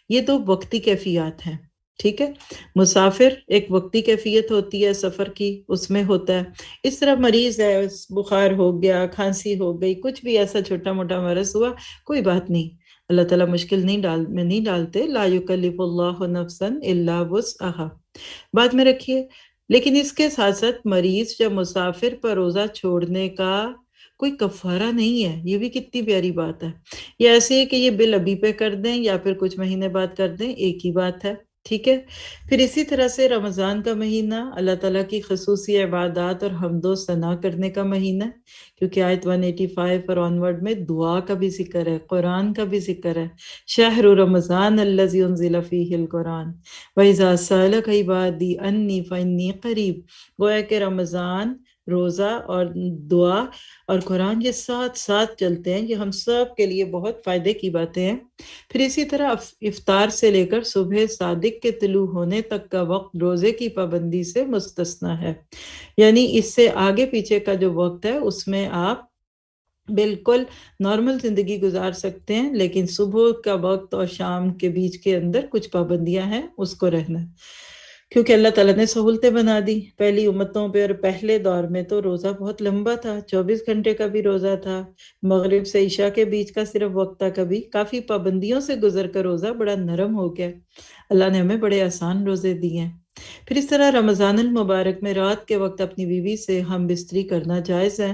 یہ دو وقتی کیفیات ہیں، ٹھیک ہے؟ مسافر ایک وقتی کیفیت ہوتی ہے سفر کی، اس میں ہوتا ہے۔ اس طرح مریض ہے، بخار ہو گیا، کھانسی ہو گئی، کچھ بھی ایسا چھوٹا موٹا مرض ہوا، کوئی بات نہیں، اللہ تعالیٰ مشکل نہیں ڈالتے، لا یکلف اللہ نفسا الا وسعہا، بعد میں رکھیے۔ لیکن اس کے ساتھ ساتھ مریض یا مسافر پر روزہ چھوڑنے کا کوئی کفارہ نہیں ہے، یہ بھی کتنی پیاری بات ہے۔ یہ ایسے ہے کہ یہ بل ابھی پہ کر دیں یا پھر کچھ مہینے بعد کر دیں، ایک ہی بات ہے، ٹھیک ہے؟ پھر اسی طرح سے رمضان کا مہینہ اللہ تعالیٰ کی خصوصی عبادات اور حمد و ثنا کرنے کا مہینہ ہے، کیونکہ آیت 185 اور آنورڈ میں دعا کا بھی ذکر ہے، قرآن کا بھی ذکر ہے۔ شہر رمضان الذی انزل فیہ القرآن وَإِذَا سَأَلَكَ عِبَادِی أَنِّی فَإِنِّی قریب، گویا کہ رمضان، روزہ اور دعا اور قرآن یہ ساتھ ساتھ چلتے ہیں، یہ ہم سب کے لیے بہت فائدے کی باتیں ہیں۔ پھر اسی طرح افطار سے لے کر صبح صادق کے طلوع ہونے تک کا وقت روزے کی پابندی سے مستثنی ہے، یعنی اس سے آگے پیچھے کا جو وقت ہے اس میں آپ بالکل نارمل زندگی گزار سکتے ہیں، لیکن صبح کا وقت اور شام کے بیچ کے اندر کچھ پابندیاں ہیں، اس کو رہنا ہے، کیونکہ اللہ تعالیٰ نے سہولتیں بنا دی۔ پہلی امتوں پہ اور پہلے دور میں تو روزہ بہت لمبا تھا، 24 گھنٹے کا بھی روزہ تھا، مغرب سے عشاء کے بیچ کا صرف وقت تھا، کبھی کافی پابندیوں سے گزر کر روزہ بڑا نرم ہو گیا۔ اللہ نے ہمیں بڑے آسان روزے دیے ہیں۔ پھر اس طرح رمضان المبارک میں رات کے وقت اپنی بیوی سے ہم بستری کرنا جائز ہے،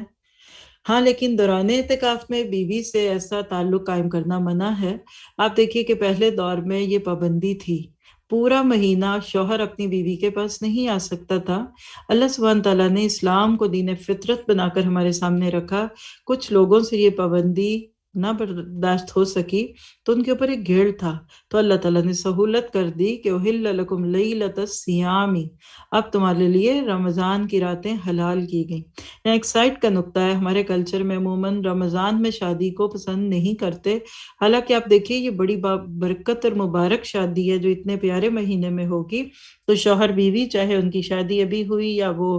ہاں، لیکن دوران اعتکاف میں بیوی سے ایسا تعلق قائم کرنا منع ہے۔ آپ دیکھیے کہ پہلے دور میں یہ پابندی تھی، پورا مہینہ شوہر اپنی بیوی کے پاس نہیں آ سکتا تھا۔ اللہ سبحانہ تعالیٰ نے اسلام کو دین فطرت بنا کر ہمارے سامنے رکھا، کچھ لوگوں سے یہ پابندی نہ برداشت ہو سکی تو ان کے اوپر ایک گھیڑ تھا، تو اللہ تعالیٰ نے سہولت کر دی کہ احل لکم لیلۃ الصیام، اب تمہارے لیے رمضان کی راتیں حلال کی گئیں۔ یہاں ایک سائٹ کا نقطہ ہے، ہمارے کلچر میں عموماً رمضان میں شادی کو پسند نہیں کرتے، حالانکہ آپ دیکھیے یہ بڑی برکت اور مبارک شادی ہے جو اتنے پیارے مہینے میں ہوگی۔ تو شوہر بیوی چاہے ان کی شادی ابھی ہوئی یا وہ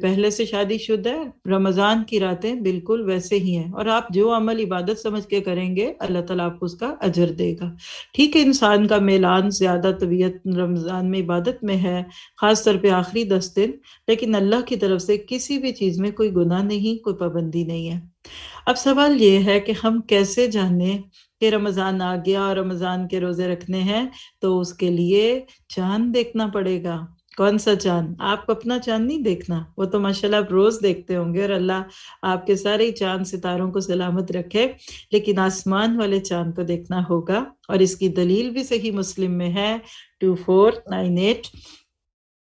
پہلے سے شادی شدہ ہے، رمضان کی راتیں بالکل ویسے ہی ہیں، اور آپ جو عمل عبادت سمجھ کے کریں گے اللہ تعالیٰ آپ کو اس کا اجر دے گا۔ ٹھیک ہے، انسان کا میلان زیادہ طبیعت رمضان میں عبادت میں ہے، خاص طور پہ آخری 10 دن، لیکن اللہ کی طرف سے کسی بھی چیز میں کوئی گناہ نہیں، کوئی پابندی نہیں ہے۔ اب سوال یہ ہے کہ ہم کیسے جانیں کہ رمضان آ گیا اور رمضان کے روزے رکھنے ہیں؟ تو اس کے لیے چاند دیکھنا پڑے گا۔ کون سا چاند؟ آپ اپنا چاند نہیں دیکھنا، وہ تو ماشاءاللہ آپ روز دیکھتے ہوں گے، اور اللہ آپ کے سارے چاند ستاروں کو سلامت رکھے، لیکن آسمان والے چاند کو دیکھنا ہوگا۔ اور اس کی دلیل بھی صحیح مسلم میں ہے 2498۔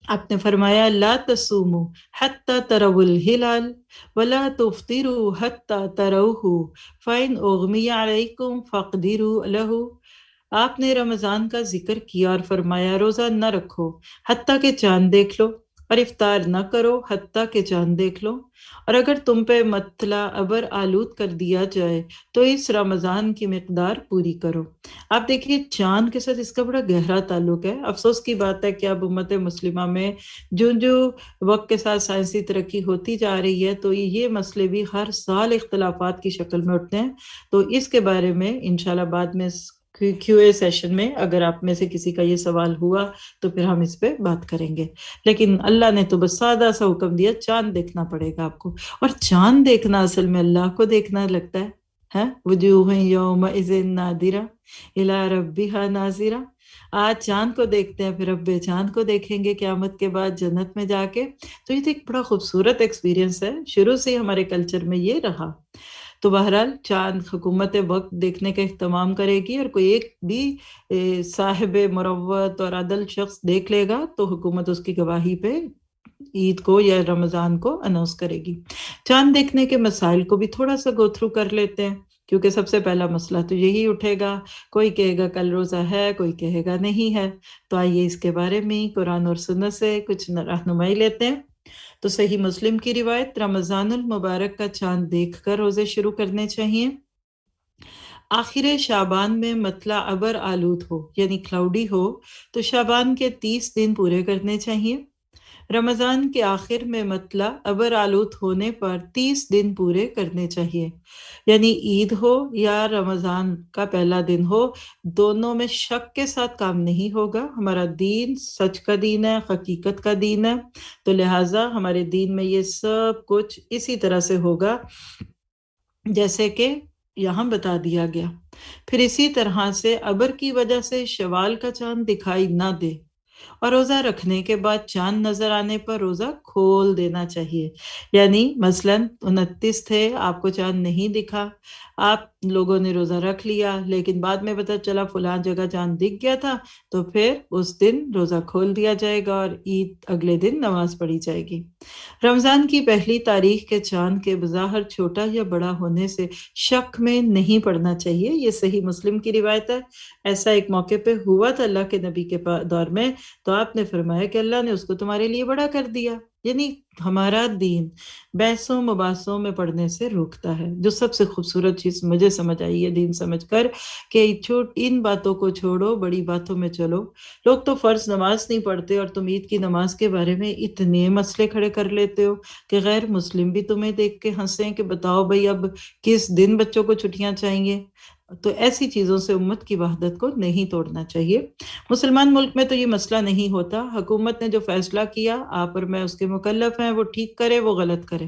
آپ نے فرمایا لا تصوموا حتی تروا الہلال ولا تفطروا حتی تروہ فإن اغمی علیکم فاقدروا لہ۔ آپ نے رمضان کا ذکر کیا اور فرمایا روزہ نہ رکھو حتیٰ کہ چاند دیکھ لو، اور افطار نہ کرو حتیٰ کہ چاند دیکھ لو، اور اگر تم پہ مطلع ابر آلود کر دیا جائے تو اس رمضان کی مقدار پوری کرو۔ آپ دیکھیے چاند کے ساتھ اس کا بڑا گہرا تعلق ہے۔ افسوس کی بات ہے کہ اب امت مسلمہ میں جو وقت کے ساتھ سائنسی ترقی ہوتی جا رہی ہے تو یہ مسئلے بھی ہر سال اختلافات کی شکل میں اٹھتے ہیں۔ تو اس کے بارے میں انشاءاللہ بعد میں کیو اے سیشن میں اگر آپ میں سے کسی کا یہ سوال ہوا تو پھر ہم اس پہ بات کریں گے۔ لیکن اللہ نے تو بس سادہ سا حکم دیا چاند دیکھنا پڑے گا آپ کو، اور چاند دیکھنا اصل میں اللہ کو دیکھنا لگتا ہے۔ وجوہ یومئذ ناظرہ الی ربہا ناظرہ۔ آج چاند کو دیکھتے ہیں، پھر رب چاند کو دیکھیں گے قیامت کے بعد جنت میں جا کے۔ تو یہ تو ایک بڑا خوبصورت ایکسپیرینس ہے، شروع سے ہمارے کلچر میں یہ رہا۔ تو بہرحال چاند حکومت وقت دیکھنے کا اہتمام کرے گی، اور کوئی ایک بھی صاحب مروت اور عدل شخص دیکھ لے گا تو حکومت اس کی گواہی پہ عید کو یا رمضان کو اناؤنس کرے گی۔ چاند دیکھنے کے مسائل کو بھی تھوڑا سا گو تھرو کر لیتے ہیں، کیونکہ سب سے پہلا مسئلہ تو یہی اٹھے گا، کوئی کہے گا کل روزہ ہے، کوئی کہے گا نہیں ہے۔ تو آئیے اس کے بارے میں قرآن اور سنت سے کچھ رہنمائی لیتے ہیں۔ تو صحیح مسلم کی روایت، رمضان المبارک کا چاند دیکھ کر روزے شروع کرنے چاہیے۔ آخر شعبان میں مطلع ابر آلود ہو یعنی کلاؤڈی ہو تو شعبان کے 30 دن پورے کرنے چاہیے۔ رمضان کے آخر میں مطلع ابر آلود ہونے پر 30 دن پورے کرنے چاہیے، یعنی عید ہو یا رمضان کا پہلا دن ہو، دونوں میں شک کے ساتھ کام نہیں ہوگا۔ ہمارا دین سچ کا دین ہے، حقیقت کا دین ہے، تو لہٰذا ہمارے دین میں یہ سب کچھ اسی طرح سے ہوگا جیسے کہ یہاں بتا دیا گیا۔ پھر اسی طرح سے ابر کی وجہ سے شوال کا چاند دکھائی نہ دے، اور روزہ رکھنے کے بعد چاند نظر آنے پر روزہ کھول دینا چاہیے۔ یعنی مثلاً 29 تھے، آپ کو چاند نہیں دکھا، آپ لوگوں نے روزہ رکھ لیا، لیکن بعد میں پتہ چلا فلاں جگہ چاند دکھ گیا تھا، تو پھر اس دن روزہ کھول دیا جائے گا اور عید اگلے دن نماز پڑھی جائے گی۔ رمضان کی پہلی تاریخ کے چاند کے بظاہر چھوٹا یا بڑا ہونے سے شک میں نہیں پڑنا چاہیے، یہ صحیح مسلم کی روایت ہے۔ ایسا ایک موقع پہ ہوا تھا اللہ کے نبی کے دور میں، تو آپ نے فرمایا کہ اللہ نے اس کو تمہارے لیے بڑا کر دیا۔ یعنی ہمارا دین بحثوں مباحثوں میں پڑھنے سے روکتا ہے، جو سب سے خوبصورت چیز مجھے سمجھ آئی ہے دین سمجھ کر، کہ ان باتوں کو چھوڑو، بڑی باتوں میں چلو۔ لوگ تو فرض نماز نہیں پڑھتے اور تم عید کی نماز کے بارے میں اتنے مسئلے کھڑے کر لیتے ہو کہ غیر مسلم بھی تمہیں دیکھ کے ہنسیں کہ بتاؤ بھئی اب کس دن بچوں کو چھٹیاں چاہیے۔ تو ایسی چیزوں سے امت کی وحدت کو نہیں توڑنا چاہیے۔ مسلمان ملک میں تو یہ مسئلہ نہیں ہوتا، حکومت نے جو فیصلہ کیا آپ اور میں اس کے مکلف ہیں، وہ ٹھیک کرے وہ غلط کرے۔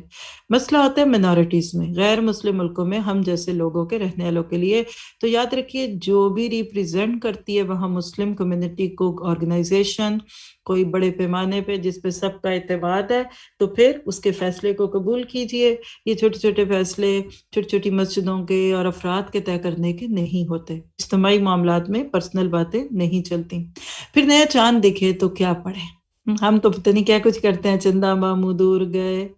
مسئلہ ہوتا ہے مینارٹیز میں، غیر مسلم ملکوں میں ہم جیسے لوگوں کے رہنے والوں کے لیے۔ تو یاد رکھیے جو بھی ریپریزنٹ کرتی ہے وہاں مسلم کمیونٹی کو آرگنائزیشن کوئی بڑے پیمانے پہ جس پہ سب کا اعتماد ہے، تو پھر اس کے فیصلے کو قبول کیجئے۔ یہ چھوٹے چھوٹے فیصلے چھوٹی چھوٹی مسجدوں کے اور افراد کے طے کرنے کے نہیں ہوتے، اجتماعی معاملات میں پرسنل باتیں نہیں چلتی۔ پھر نیا چاند دکھے تو کیا پڑھیں؟ ہم تو پتہ نہیں کیا کچھ کرتے ہیں، چندہ ماموں دور گئے،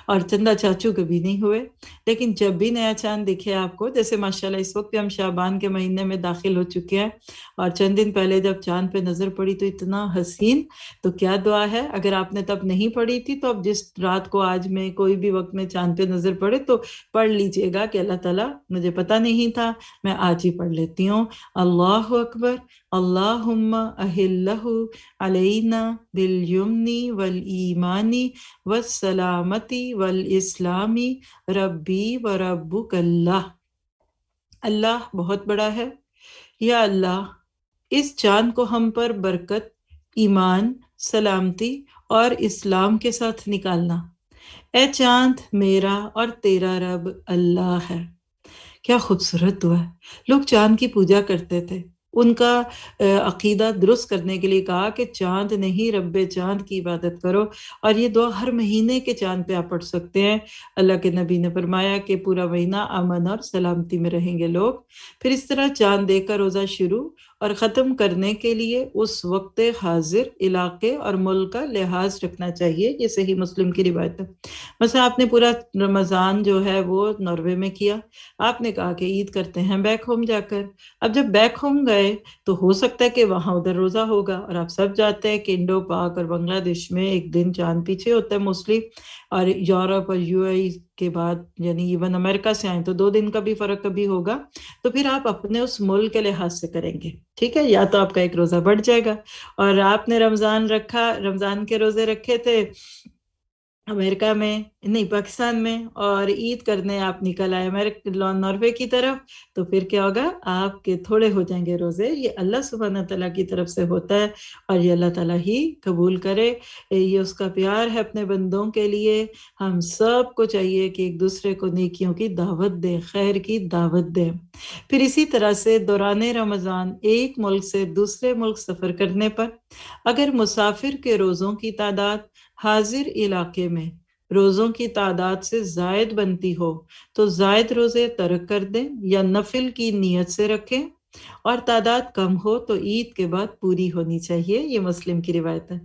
اور چندہ چاچو کبھی نہیں ہوئے۔ لیکن جب بھی نیا چاند دکھے آپ کو، جیسے ماشاءاللہ اس وقت ہم شعبان کے مہینے میں داخل ہو چکے ہیں، اور چند دن پہلے جب چاند پہ نظر پڑی تو اتنا حسین، تو کیا دعا ہے؟ اگر آپ نے تب نہیں پڑھی تھی تو اب جس رات کو آج میں کوئی بھی وقت میں چاند پہ نظر پڑے تو پڑھ لیجئے گا کہ اللہ تعالیٰ مجھے پتہ نہیں تھا، میں آج ہی پڑھ لیتی ہوں۔ اللہ اکبر، اللہم اہلہ علینا بالیمن والایمان والسلامتی والاسلام ربی و ربک اللہ۔ اللہ بہت بڑا ہے، یا اللہ اس چاند کو ہم پر برکت، ایمان، سلامتی اور اسلام کے ساتھ نکالنا۔ اے چاند میرا اور تیرا رب اللہ ہے۔ کیا خوبصورت دعا ہے۔ لوگ چاند کی پوجا کرتے تھے، ان کا عقیدہ درست کرنے کے لیے کہا کہ چاند نہیں رب چاند کی عبادت کرو، اور یہ دعا ہر مہینے کے چاند پہ آپ پڑھ سکتے ہیں۔ اللہ کے نبی نے فرمایا کہ پورا مہینہ امن اور سلامتی میں رہیں گے لوگ۔ پھر اس طرح چاند دیکھ کر روزہ شروع اور ختم کرنے کے لیے اس وقت حاضر علاقے اور ملک کا لحاظ رکھنا چاہیے۔ یہ صحیح مسلم کی روایت ہے۔ مثلا آپ نے پورا رمضان جو ہے وہ ناروے میں کیا، آپ نے کہا کہ عید کرتے ہیں بیک ہوم جا کر۔ اب جب بیک ہوم گئے تو ہو سکتا ہے کہ وہاں ادھر روزہ ہوگا، اور آپ سب جانتے ہیں کہ انڈو پاک اور بنگلہ دیش میں ایک دن چاند پیچھے ہوتا ہے موسٹلی، اور یورپ اور یو اے کے بعد یعنی ایون امریکہ سے آئیں تو 2 دن کا بھی فرق کبھی ہوگا۔ تو پھر آپ اپنے اس ملک کے لحاظ سے کریں گے، ٹھیک ہے، یا تو آپ کا ایک روزہ بڑھ جائے گا۔ اور آپ نے رمضان کے روزے رکھے تھے امریکہ میں، نہیں پاکستان میں، اور عید کرنے آپ نکل آئے ناروے کی طرف، تو پھر کیا ہوگا، آپ کے تھوڑے ہو جائیں گے روزے۔ یہ اللہ سبحانہ تعالیٰ کی طرف سے ہوتا ہے، اور یہ اللہ تعالیٰ ہی قبول کرے۔ یہ اس کا پیار ہے اپنے بندوں کے لیے۔ ہم سب کو چاہیے کہ ایک دوسرے کو نیکیوں کی دعوت دیں، خیر کی دعوت دیں۔ پھر اسی طرح سے دوران رمضان ایک ملک سے دوسرے ملک سفر کرنے پر اگر مسافر کے روزوں کی تعداد حاضر علاقے میں روزوں کی تعداد سے زائد بنتی ہو تو زائد روزے ترک کر دیں یا نفل کی نیت سے رکھیں، اور تعداد کم ہو تو عید کے بعد پوری ہونی چاہیے۔ یہ مسلم کی روایت ہے۔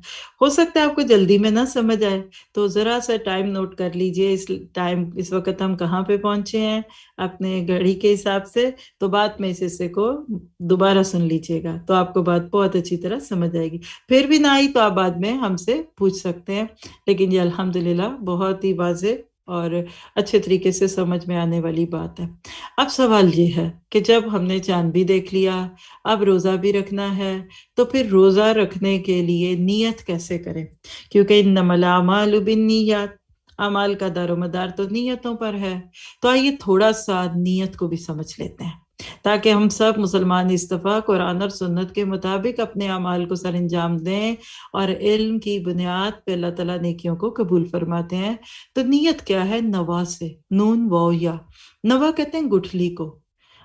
ہو سکتا ہے آپ کو جلدی میں نہ سمجھ آئے تو ذرا سا ٹائم نوٹ کر لیجئے، اس وقت ہم کہاں پہ پہنچے ہیں اپنے گھڑی کے حساب سے، تو بعد میں اس حصے کو دوبارہ سن لیجئے گا تو آپ کو بات بہت اچھی طرح سمجھ آئے گی۔ پھر بھی نہ آئی تو آپ بعد میں ہم سے پوچھ سکتے ہیں، لیکن یہ الحمدللہ بہت ہی واضح اور اچھے طریقے سے سمجھ میں آنے والی بات ہے۔ اب سوال یہ ہے کہ جب ہم نے چاند بھی دیکھ لیا، اب روزہ بھی رکھنا ہے، تو پھر روزہ رکھنے کے لیے نیت کیسے کریں؟ کیونکہ انما الاعمال بالنیات، اعمال کا دار و مدار تو نیتوں پر ہے۔ تو آئیے تھوڑا سا نیت کو بھی سمجھ لیتے ہیں، تاکہ ہم سب مسلمان اس دفعہ قرآن اور سنت کے مطابق اپنے اعمال کو سر انجام دیں، اور علم کی بنیاد پہ اللہ تعالیٰ نیکیوں کو قبول فرماتے ہیں۔ تو نیت کیا ہے؟ نوا سے، نون واو یا، نوا کہتے ہیں گٹھلی کو۔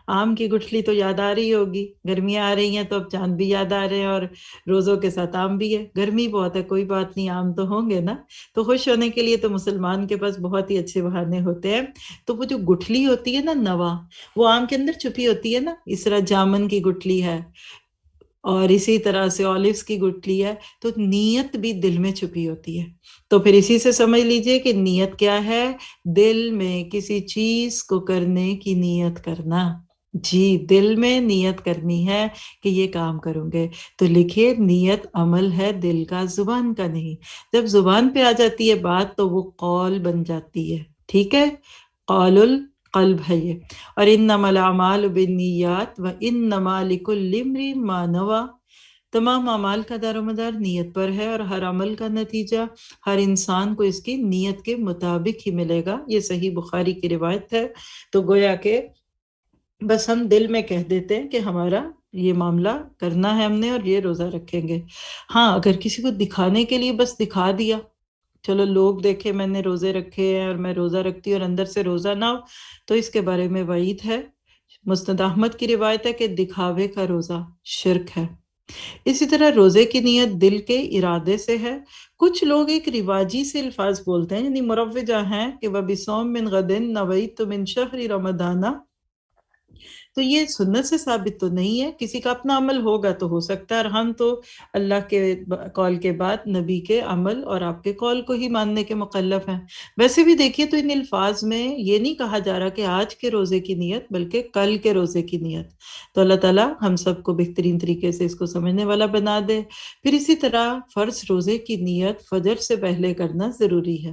آم کی گٹھلی تو یاد آ رہی ہوگی، گرمیاں آ رہی ہیں تو اب چاند بھی یاد آ رہے ہیں، اور روزوں کے ساتھ آم بھی ہے۔ گرمی بہت ہے، کوئی بات نہیں، آم تو ہوں گے نا۔ تو خوش ہونے کے لیے تو مسلمان کے پاس بہت ہی اچھے بہانے ہوتے ہیں۔ تو وہ جو گٹھلی ہوتی ہے نا، نوا، وہ آم کے اندر چھپی ہوتی ہے نا، اس طرح جامن کی گٹھلی ہے اور اسی طرح سے اولیوز کی گٹھلی ہے، تو نیت بھی دل میں چھپی ہوتی ہے۔ تو پھر اسی سے سمجھ لیجئے کہ نیت کیا ہے؟ دل میں کسی چیز کو کرنے کی نیت کرنا۔ جی، دل میں نیت کرنی ہے کہ یہ کام کروں گے۔ تو لکھیے، نیت عمل ہے دل کا، زبان کا نہیں۔ جب زبان پہ آ جاتی ہے بات تو وہ قول بن جاتی ہے، ٹھیک ہے، قول القلب ہے یہ۔ اور انما الاعمال بالنیات وانما لکل امرئ ما نوی، تمام اعمال کا دار و مدار نیت پر ہے، اور ہر عمل کا نتیجہ ہر انسان کو اس کی نیت کے مطابق ہی ملے گا۔ یہ صحیح بخاری کی روایت ہے۔ تو گویا کہ بس ہم دل میں کہہ دیتے ہیں کہ ہمارا یہ معاملہ کرنا ہے ہم نے، اور یہ روزہ رکھیں گے۔ ہاں، اگر کسی کو دکھانے کے لیے بس دکھا دیا، چلو لوگ دیکھے میں نے روزے رکھے ہیں اور میں روزہ رکھتی ہوں، اور اندر سے روزہ نہ ہو، تو اس کے بارے میں وعید ہے۔ مسند احمد کی روایت ہے کہ دکھاوے کا روزہ شرک ہے۔ اسی طرح روزے کی نیت دل کے ارادے سے ہے۔ کچھ لوگ ایک رواجی سے الفاظ بولتے ہیں، یعنی مروجہ ہیں کہ وَبِصَوْمٍ مِّن غَدٍ نَوَيْتُ مِن شَهْرِ رَمَضَانَ، تو یہ سنت سے ثابت تو نہیں ہے، کسی کا اپنا عمل ہوگا تو ہو سکتا ہے، اور ہم تو اللہ کے قول کے بعد نبی کے عمل اور آپ کے قول کو ہی ماننے کے مکلف ہیں۔ ویسے بھی دیکھیے تو ان الفاظ میں یہ نہیں کہا جا رہا کہ آج کے روزے کی نیت، بلکہ کل کے روزے کی نیت۔ تو اللہ تعالیٰ ہم سب کو بہترین طریقے سے اس کو سمجھنے والا بنا دے۔ پھر اسی طرح فرض روزے کی نیت فجر سے پہلے کرنا ضروری ہے۔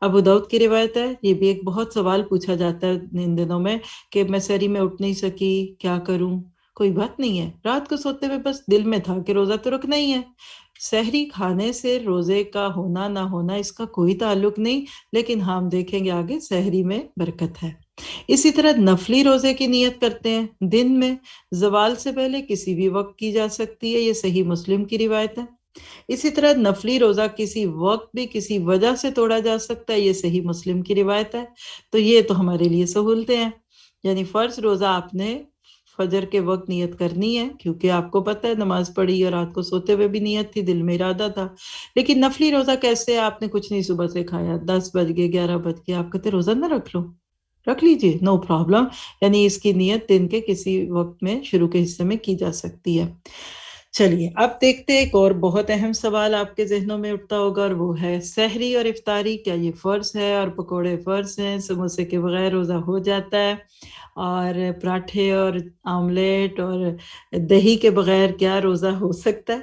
ابو داؤد کی روایت ہے، یہ بھی ایک بہت سوال پوچھا جاتا ہے ان دنوں میں کہ میں سحری میں اٹھ نہیں سکی، کیا کروں؟ کوئی بات نہیں ہے، رات کو سوتے ہوئے بس دل میں تھا کہ روزہ تو رکھنا ہی ہے۔ سحری کھانے سے روزے کا ہونا نہ ہونا اس کا کوئی تعلق نہیں، لیکن ہم دیکھیں گے آگے سحری میں برکت ہے۔ اسی طرح نفلی روزے کی نیت کرتے ہیں، دن میں زوال سے پہلے کسی بھی وقت کی جا سکتی ہے، یہ صحیح مسلم کی روایت ہے۔ اسی طرح نفلی روزہ کسی وقت بھی کسی وجہ سے توڑا جا سکتا ہے، یہ صحیح مسلم کی روایت ہے، تو یہ تو ہمارے لیے سہولتیں ہیں۔ یعنی فرض روزہ آپ نے فجر کے وقت نیت کرنی ہے، کیونکہ آپ کو پتہ ہے نماز پڑھی اور رات کو سوتے ہوئے بھی نیت تھی، دل میں ارادہ تھا۔ لیکن نفلی روزہ کیسے؟ آپ نے کچھ نہیں صبح سے کھایا، 10 بج گئے، 11 بج گئے، آپ کہتے روزہ نہ رکھ لو، رکھ لیجئے، نو پرابلم۔ یعنی اس کی نیت دن کے کسی وقت میں شروع کے حصے میں کی جا سکتی ہے۔ چلیے اب دیکھتے ایک اور بہت اہم سوال آپ کے ذہنوں میں اٹھتا ہوگا، اور وہ ہے سحری اور افطاری کیا یہ فرض ہے؟ اور پکوڑے فرض ہیں؟ سموسے کے بغیر روزہ ہو جاتا ہے؟ اور پراٹھے اور آملیٹ اور دہی کے بغیر کیا روزہ ہو سکتا ہے؟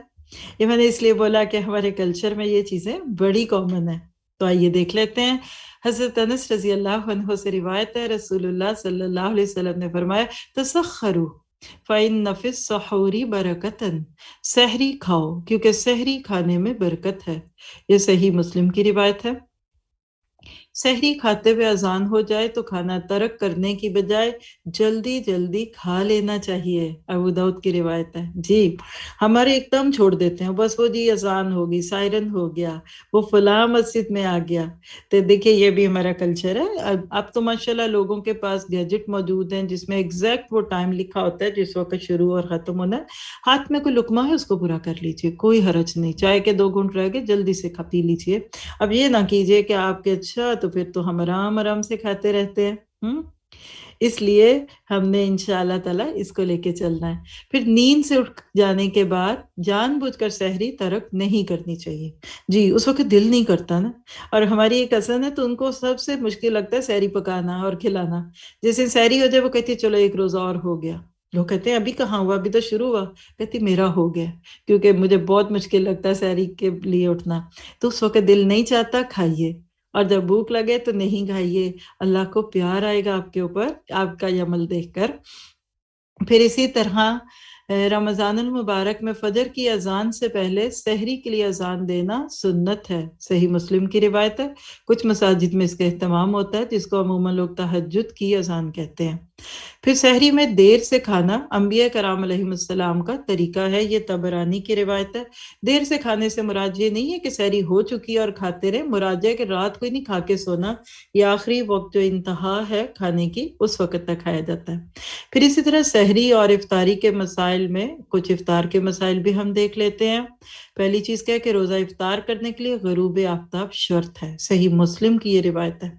یہ میں نے اس لیے بولا کہ ہمارے کلچر میں یہ چیزیں بڑی کامن ہیں۔ تو آئیے دیکھ لیتے ہیں۔ حضرت انس رضی اللہ عنہ سے روایت ہے، رسول اللہ صلی اللہ علیہ وسلم نے فرمایا تسخروا فَإِنَّ فِي السَّحُورِ بَرَكَةً، سحری کھاؤ کیونکہ سحری کھانے میں برکت ہے۔ یہ صحیح مسلم کی روایت ہے۔ سحری کھاتے ہوئے اذان ہو جائے تو کھانا ترک کرنے کی بجائے جلدی جلدی کھا لینا چاہیے، ابو داؤد کی روایت ہے۔ جی ہمارے ایک دم چھوڑ دیتے ہیں، بس وہ جی اذان ہوگی، سائرن ہو گیا، وہ فلاں مسجد میں آ گیا۔ تو دیکھیے یہ بھی ہمارا کلچر ہے۔ اب تو ماشاءاللہ لوگوں کے پاس گیجٹ موجود ہیں جس میں ایگزیکٹ وہ ٹائم لکھا ہوتا ہے جس وقت شروع اور ختم ہونا ہے۔ ہاتھ میں کوئی لقمہ ہے اس کو پورا کر لیجئے، کوئی حرج نہیں، چائے کے 2 گھونٹ رہ گئے جلدی سے کھا پی لیجئے۔ اب یہ نہ کیجئے کہ آپ کے اچھا تو پھر تو ہم آرام آرام سے کھاتے رہتے ہیں۔ اس لیے ہم نے انشاءاللہ تعالیٰ اس کو لے کے چلنا ہے۔ پھر نیند سے اٹھ جانے کے بعد جان بوجھ کر سحری ترک نہیں کرنی چاہیے۔ جی اس وقت دل نہیں کرتا نا، اور ہماری ایک کزن ہے تو ان کو سب سے مشکل لگتا ہے سحری پکانا اور کھلانا۔ جیسے سحری ہو جائے وہ کہتی ہے چلو ایک روزہ اور ہو گیا، لوگ کہتے ہیں ابھی کہاں ہوا، ابھی تو شروع ہوا، کہتی میرا ہو گیا، کیونکہ مجھے بہت مشکل لگتا ہے سحری کے لیے اٹھنا۔ تو اس وقت دل نہیں چاہتا، کھائیے، اور جب بھوک لگے تو نہیں کھائیے، اللہ کو پیار آئے گا آپ کے اوپر آپ کا یہ عمل دیکھ کر۔ پھر اسی طرح رمضان المبارک میں فجر کی اذان سے پہلے سحری کے لیے اذان دینا سنت ہے، صحیح مسلم کی روایت ہے۔ کچھ مساجد میں اس کا اہتمام ہوتا ہے جس کو عموماً لوگ تہجد کی اذان کہتے ہیں۔ پھر سحری میں دیر سے کھانا انبیاء کرام علیہ السلام کا طریقہ ہے، یہ طبرانی کی روایت ہے۔ دیر سے کھانے سے مراد یہ نہیں ہے کہ سحری ہو چکی اور کھاتے رہے، مراد ہے کہ رات کو ہی نہیں کھا کے سونا، یہ آخری وقت جو انتہا ہے کھانے کی اس وقت تک کھایا جاتا ہے۔ پھر اسی طرح سحری اور افطاری کے مسائل میں کچھ افطار کے مسائل بھی ہم دیکھ لیتے ہیں۔ پہلی چیز کیا ہے کہ روزہ افطار کرنے کے لیے غروب آفتاب شرط ہے، صحیح مسلم کی یہ روایت ہے،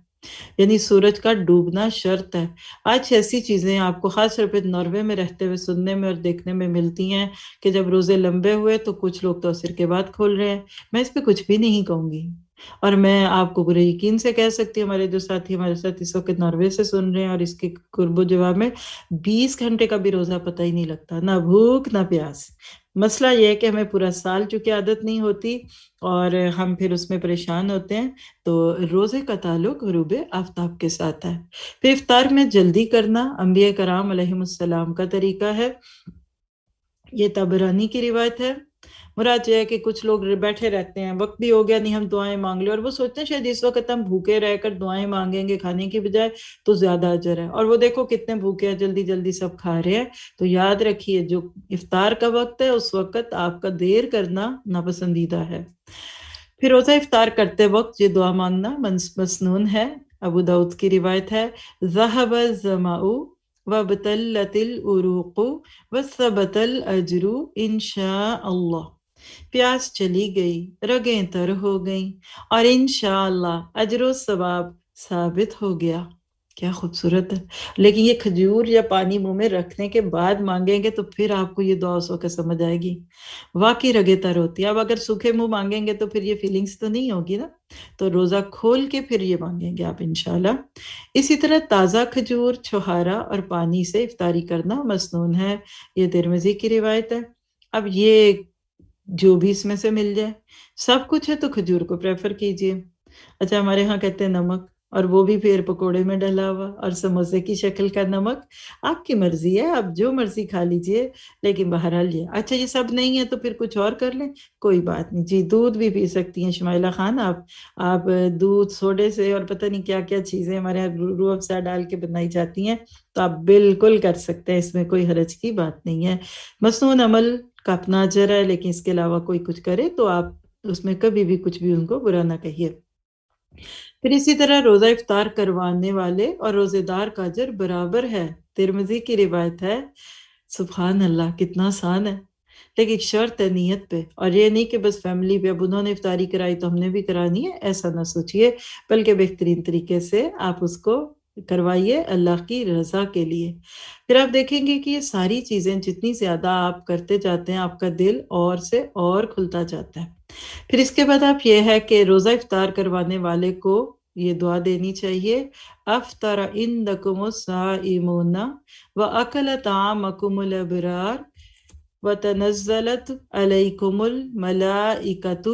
یعنی سورج کا ڈوبنا شرط ہے۔ آج ایسی چیزیں آپ کو خاص طور پہ ناروے میں رہتے ہوئے سننے میں اور دیکھنے میں ملتی ہیں کہ جب روزے لمبے ہوئے تو کچھ لوگ تو عصر کے بعد کھول رہے ہیں۔ میں اس پہ کچھ بھی نہیں کہوں گی، اور میں آپ کو پورے یقین سے کہہ سکتی ہوں ہمارے جو ساتھی ہمارے ساتھ اس وقت ناروے سے سن رہے ہیں اور اس کے قرب و جواب میں 20 گھنٹے کا بھی روزہ پتہ ہی نہیں لگتا، نہ بھوک نہ پیاس۔ مسئلہ یہ ہے کہ ہمیں پورا سال چونکہ عادت نہیں ہوتی اور ہم پھر اس میں پریشان ہوتے ہیں، تو روزے کا تعلق غروب آفتاب کے ساتھ ہے۔ پھر افطار میں جلدی کرنا انبیاء کرام علیہ السلام کا طریقہ ہے، یہ طبرانی کی روایت ہے۔ مراد یہ ہے کہ کچھ لوگ بیٹھے رہتے ہیں، وقت بھی ہو گیا نہیں ہم دعائیں مانگ لیں، اور وہ سوچتے ہیں شاید اس وقت ہم بھوکے رہ کر دعائیں مانگیں گے کھانے کی بجائے تو زیادہ اجر ہے، اور وہ دیکھو کتنے بھوکے ہیں، جلدی جلدی سب کھا رہے ہیں۔ تو یاد رکھیے جو افطار کا وقت ہے اس وقت آپ کا دیر کرنا ناپسندیدہ ہے۔ پھر روزہ افطار کرتے وقت یہ دعا مانگنا مسنون ہے، ابو داؤد کی روایت ہے، ذہب الظمأ وابتلت العروق وثبت الاجر انشاء اللہ، پیاس چلی گئی، رگیں تر ہو گئیں، اور انشاءاللہ اجر و ثواب ثابت ہو گیا۔ کیا خوبصورت ہے۔ لیکن یہ کھجور یا پانی منہ میں رکھنے کے بعد مانگیں گے تو پھر آپ کو یہ دعا اس وقت سمجھ آئے گی، واقعی رگیں تر ہوتی ہے۔ اب اگر سوکھے منہ مانگیں گے تو پھر یہ فیلنگز تو نہیں ہوگی نا، تو روزہ کھول کے پھر یہ مانگیں گے آپ انشاءاللہ۔ اسی طرح تازہ کھجور، چھہارا اور پانی سے افطاری کرنا مسنون ہے، یہ ترمذی کی روایت ہے۔ اب یہ جو بھی اس میں سے مل جائے، سب کچھ ہے تو کھجور کو پریفر کیجئے۔ اچھا ہمارے ہاں کہتے ہیں نمک، اور وہ بھی پھر پکوڑے میں ڈلا ہوا اور سموسے کی شکل کا نمک. آپ کی مرضی ہے، آپ جو مرضی کھا لیجئے، لیکن بہرحال یہ اچھا یہ سب نہیں ہے تو پھر کچھ اور کر لیں، کوئی بات نہیں جی. دودھ بھی پی سکتی ہیں شمائلہ خان آپ دودھ سوڈے سے اور پتہ نہیں کیا کیا چیزیں ہمارے یہاں روح افزا ڈال کے بنائی جاتی ہیں، تو آپ بالکل کر سکتے ہیں، اس میں کوئی حرج کی بات نہیں ہے. مصنون عمل کا اپنا اجر ہے، لیکن اس کے علاوہ کوئی کچھ کرے تو آپ اس میں کبھی بھی کچھ بھی ان کو برا نہ کہیے. پھر اسی طرح روزہ افطار کروانے والے اور روزے دار کا اجر برابر ہے. ترمذی کی روایت ہے. سبحان اللہ، کتنا آسان ہے، لیکن ایک شرط ہے نیت پہ. اور یہ نہیں کہ بس فیملی پہ اب انہوں نے افطاری کرائی تو ہم نے بھی کرانی ہے، ایسا نہ سوچئے، بلکہ بہترین طریقے سے آپ اس کو کروائیے اللہ کی رضا کے لیے. پھر آپ دیکھیں گے کہ یہ ساری چیزیں جتنی زیادہ آپ کرتے جاتے ہیں، آپ کا دل اور سے اور کھلتا جاتا ہے. پھر اس کے بعد آپ یہ ہے کہ روزہ افطار کروانے والے کو یہ دعا دینی چاہیے. افطر عندکم الصائمون واکل طعامکم الابرار وتنزلت علیکم الملائکۃ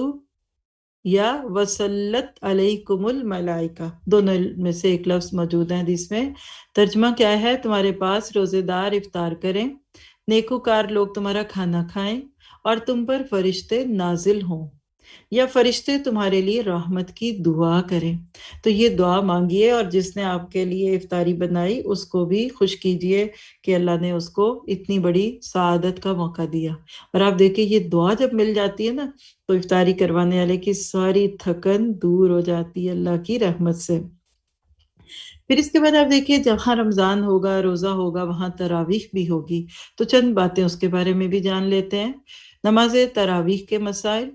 یا وصلت علیکم الملائکہ. دونوں میں سے ایک لفظ موجود ہے حدیث میں. ترجمہ کیا ہے؟ تمہارے پاس روزے دار افطار کریں، نیکوکار لوگ تمہارا کھانا کھائیں، اور تم پر فرشتے نازل ہوں، یا فرشتے تمہارے لیے رحمت کی دعا کریں. تو یہ دعا مانگیے، اور جس نے آپ کے لیے افطاری بنائی اس کو بھی خوش کیجئے کہ اللہ نے اس کو اتنی بڑی سعادت کا موقع دیا. اور آپ دیکھیں یہ دعا جب مل جاتی ہے نا تو افطاری کروانے والے کی ساری تھکن دور ہو جاتی ہے اللہ کی رحمت سے. پھر اس کے بعد آپ دیکھیے جہاں رمضان ہوگا، روزہ ہوگا، وہاں تراویح بھی ہوگی. تو چند باتیں اس کے بارے میں بھی جان لیتے ہیں. نماز تراویح کے مسائل.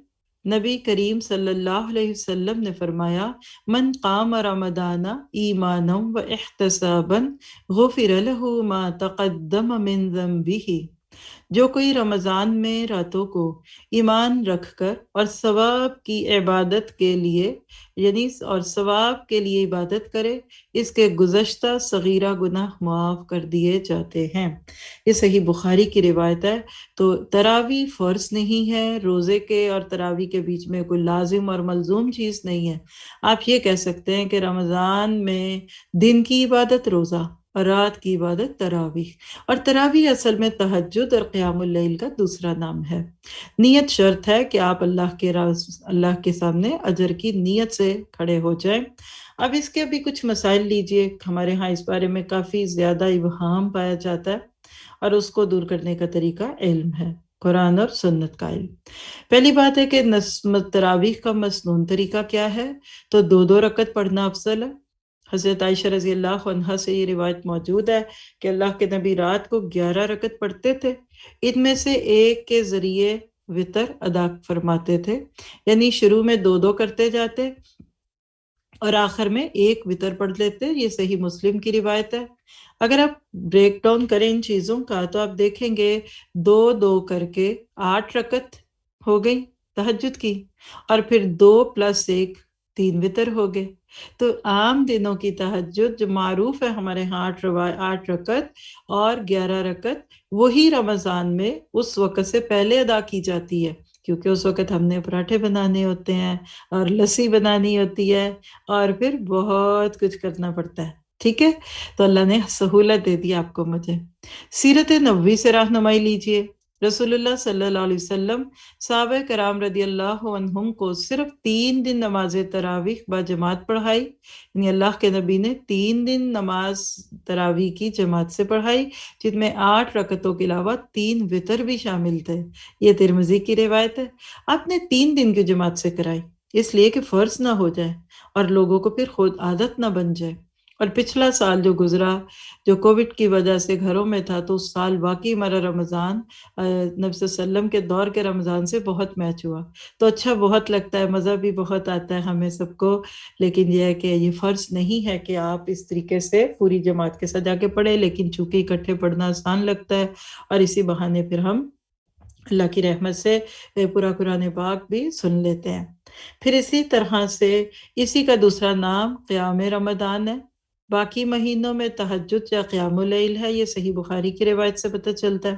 نبی کریم صلی اللہ علیہ وسلم نے فرمایا: من قام رمضان ایمانا و احتسابا غفر له ما تقدم من ذنبه. جو کوئی رمضان میں راتوں کو ایمان رکھ کر اور ثواب کی عبادت کے لیے اور ثواب کے لیے عبادت کرے، اس کے گزشتہ صغیرہ گناہ معاف کر دیے جاتے ہیں. یہ صحیح بخاری کی روایت ہے. تو تراویح فرض نہیں ہے، روزے کے اور تراویح کے بیچ میں کوئی لازم اور ملزوم چیز نہیں ہے. آپ یہ کہہ سکتے ہیں کہ رمضان میں دن کی عبادت روزہ اور رات کی عبادت تراویح. اور تراویح اصل میں تہجد اور قیام اللیل کا دوسرا نام ہے. نیت شرط ہے کہ آپ اللہ کے سامنے اجر کی نیت سے کھڑے ہو جائیں. اب اس کے بھی کچھ مسائل لیجئے. ہمارے ہاں اس بارے میں کافی زیادہ ابہام پایا جاتا ہے، اور اس کو دور کرنے کا طریقہ علم ہے، قرآن اور سنت کا علم. پہلی بات ہے کہ تراویح کا مسنون طریقہ کیا ہے؟ تو 2 رکعت پڑھنا افضل ہے. حضرت عائشہ رضی اللہ عنہا سے یہ روایت موجود ہے کہ اللہ کے نبی رات کو 11 رکعت پڑھتے تھے. ان میں سے ایک کے ذریعے وتر ادا فرماتے تھے، یعنی شروع میں 2 کرتے جاتے اور آخر میں ایک وتر پڑھ لیتے. یہ صحیح مسلم کی روایت ہے. اگر آپ بریک ڈاؤن کریں ان چیزوں کا تو آپ دیکھیں گے 2 کر کے 8 رکعت ہو گئی تہجد کی، اور پھر 2 + 1 3 وتر ہو گئے. تو عام دنوں کی تہجد جو معروف ہے ہمارے ہاں 8 رکعت اور 11 رکعت، وہی رمضان میں اس وقت سے پہلے ادا کی جاتی ہے، کیونکہ اس وقت ہم نے پراٹھے بنانے ہوتے ہیں اور لسی بنانی ہوتی ہے اور پھر بہت کچھ کرنا پڑتا ہے. ٹھیک ہے، تو اللہ نے سہولت دے دی آپ کو. مجھے سیرت نبوی سے رہنمائی لیجئے. رسول اللہ صلی اللہ علیہ وسلم صحابہ کرام رضی اللہ عنہم کو صرف 3 دن نماز تراویح با جماعت پڑھائی. یعنی اللہ کے نبی نے 3 دن نماز تراویح کی جماعت سے پڑھائی، جن میں 8 رکعتوں کے علاوہ 3 وتر بھی شامل تھے. یہ ترمذی کی روایت ہے. آپ نے 3 دن کی جماعت سے کرائی اس لیے کہ فرض نہ ہو جائے اور لوگوں کو پھر خود عادت نہ بن جائے. اور پچھلا سال جو گزرا، جو کووڈ کی وجہ سے گھروں میں تھا، تو اس سال واقعی ہمارا رمضان نبی صلی اللہ علیہ وسلم کے دور کے رمضان سے بہت میچ ہوا. تو اچھا بہت لگتا ہے، مزہ بھی بہت آتا ہے ہمیں سب کو. لیکن یہ ہے کہ یہ فرض نہیں ہے کہ آپ اس طریقے سے پوری جماعت کے ساتھ جا کے پڑھیں، لیکن چونکہ اکٹھے پڑھنا آسان لگتا ہے اور اسی بہانے پھر ہم اللہ کی رحمت سے پورا قرآن پاک بھی سن لیتے ہیں. پھر اسی طرح سے اسی کا دوسرا نام قیام رمضان ہے. باقی مہینوں میں تہجد یا قیام اللیل ہے، یہ صحیح بخاری کی روایت سے پتہ چلتا ہے۔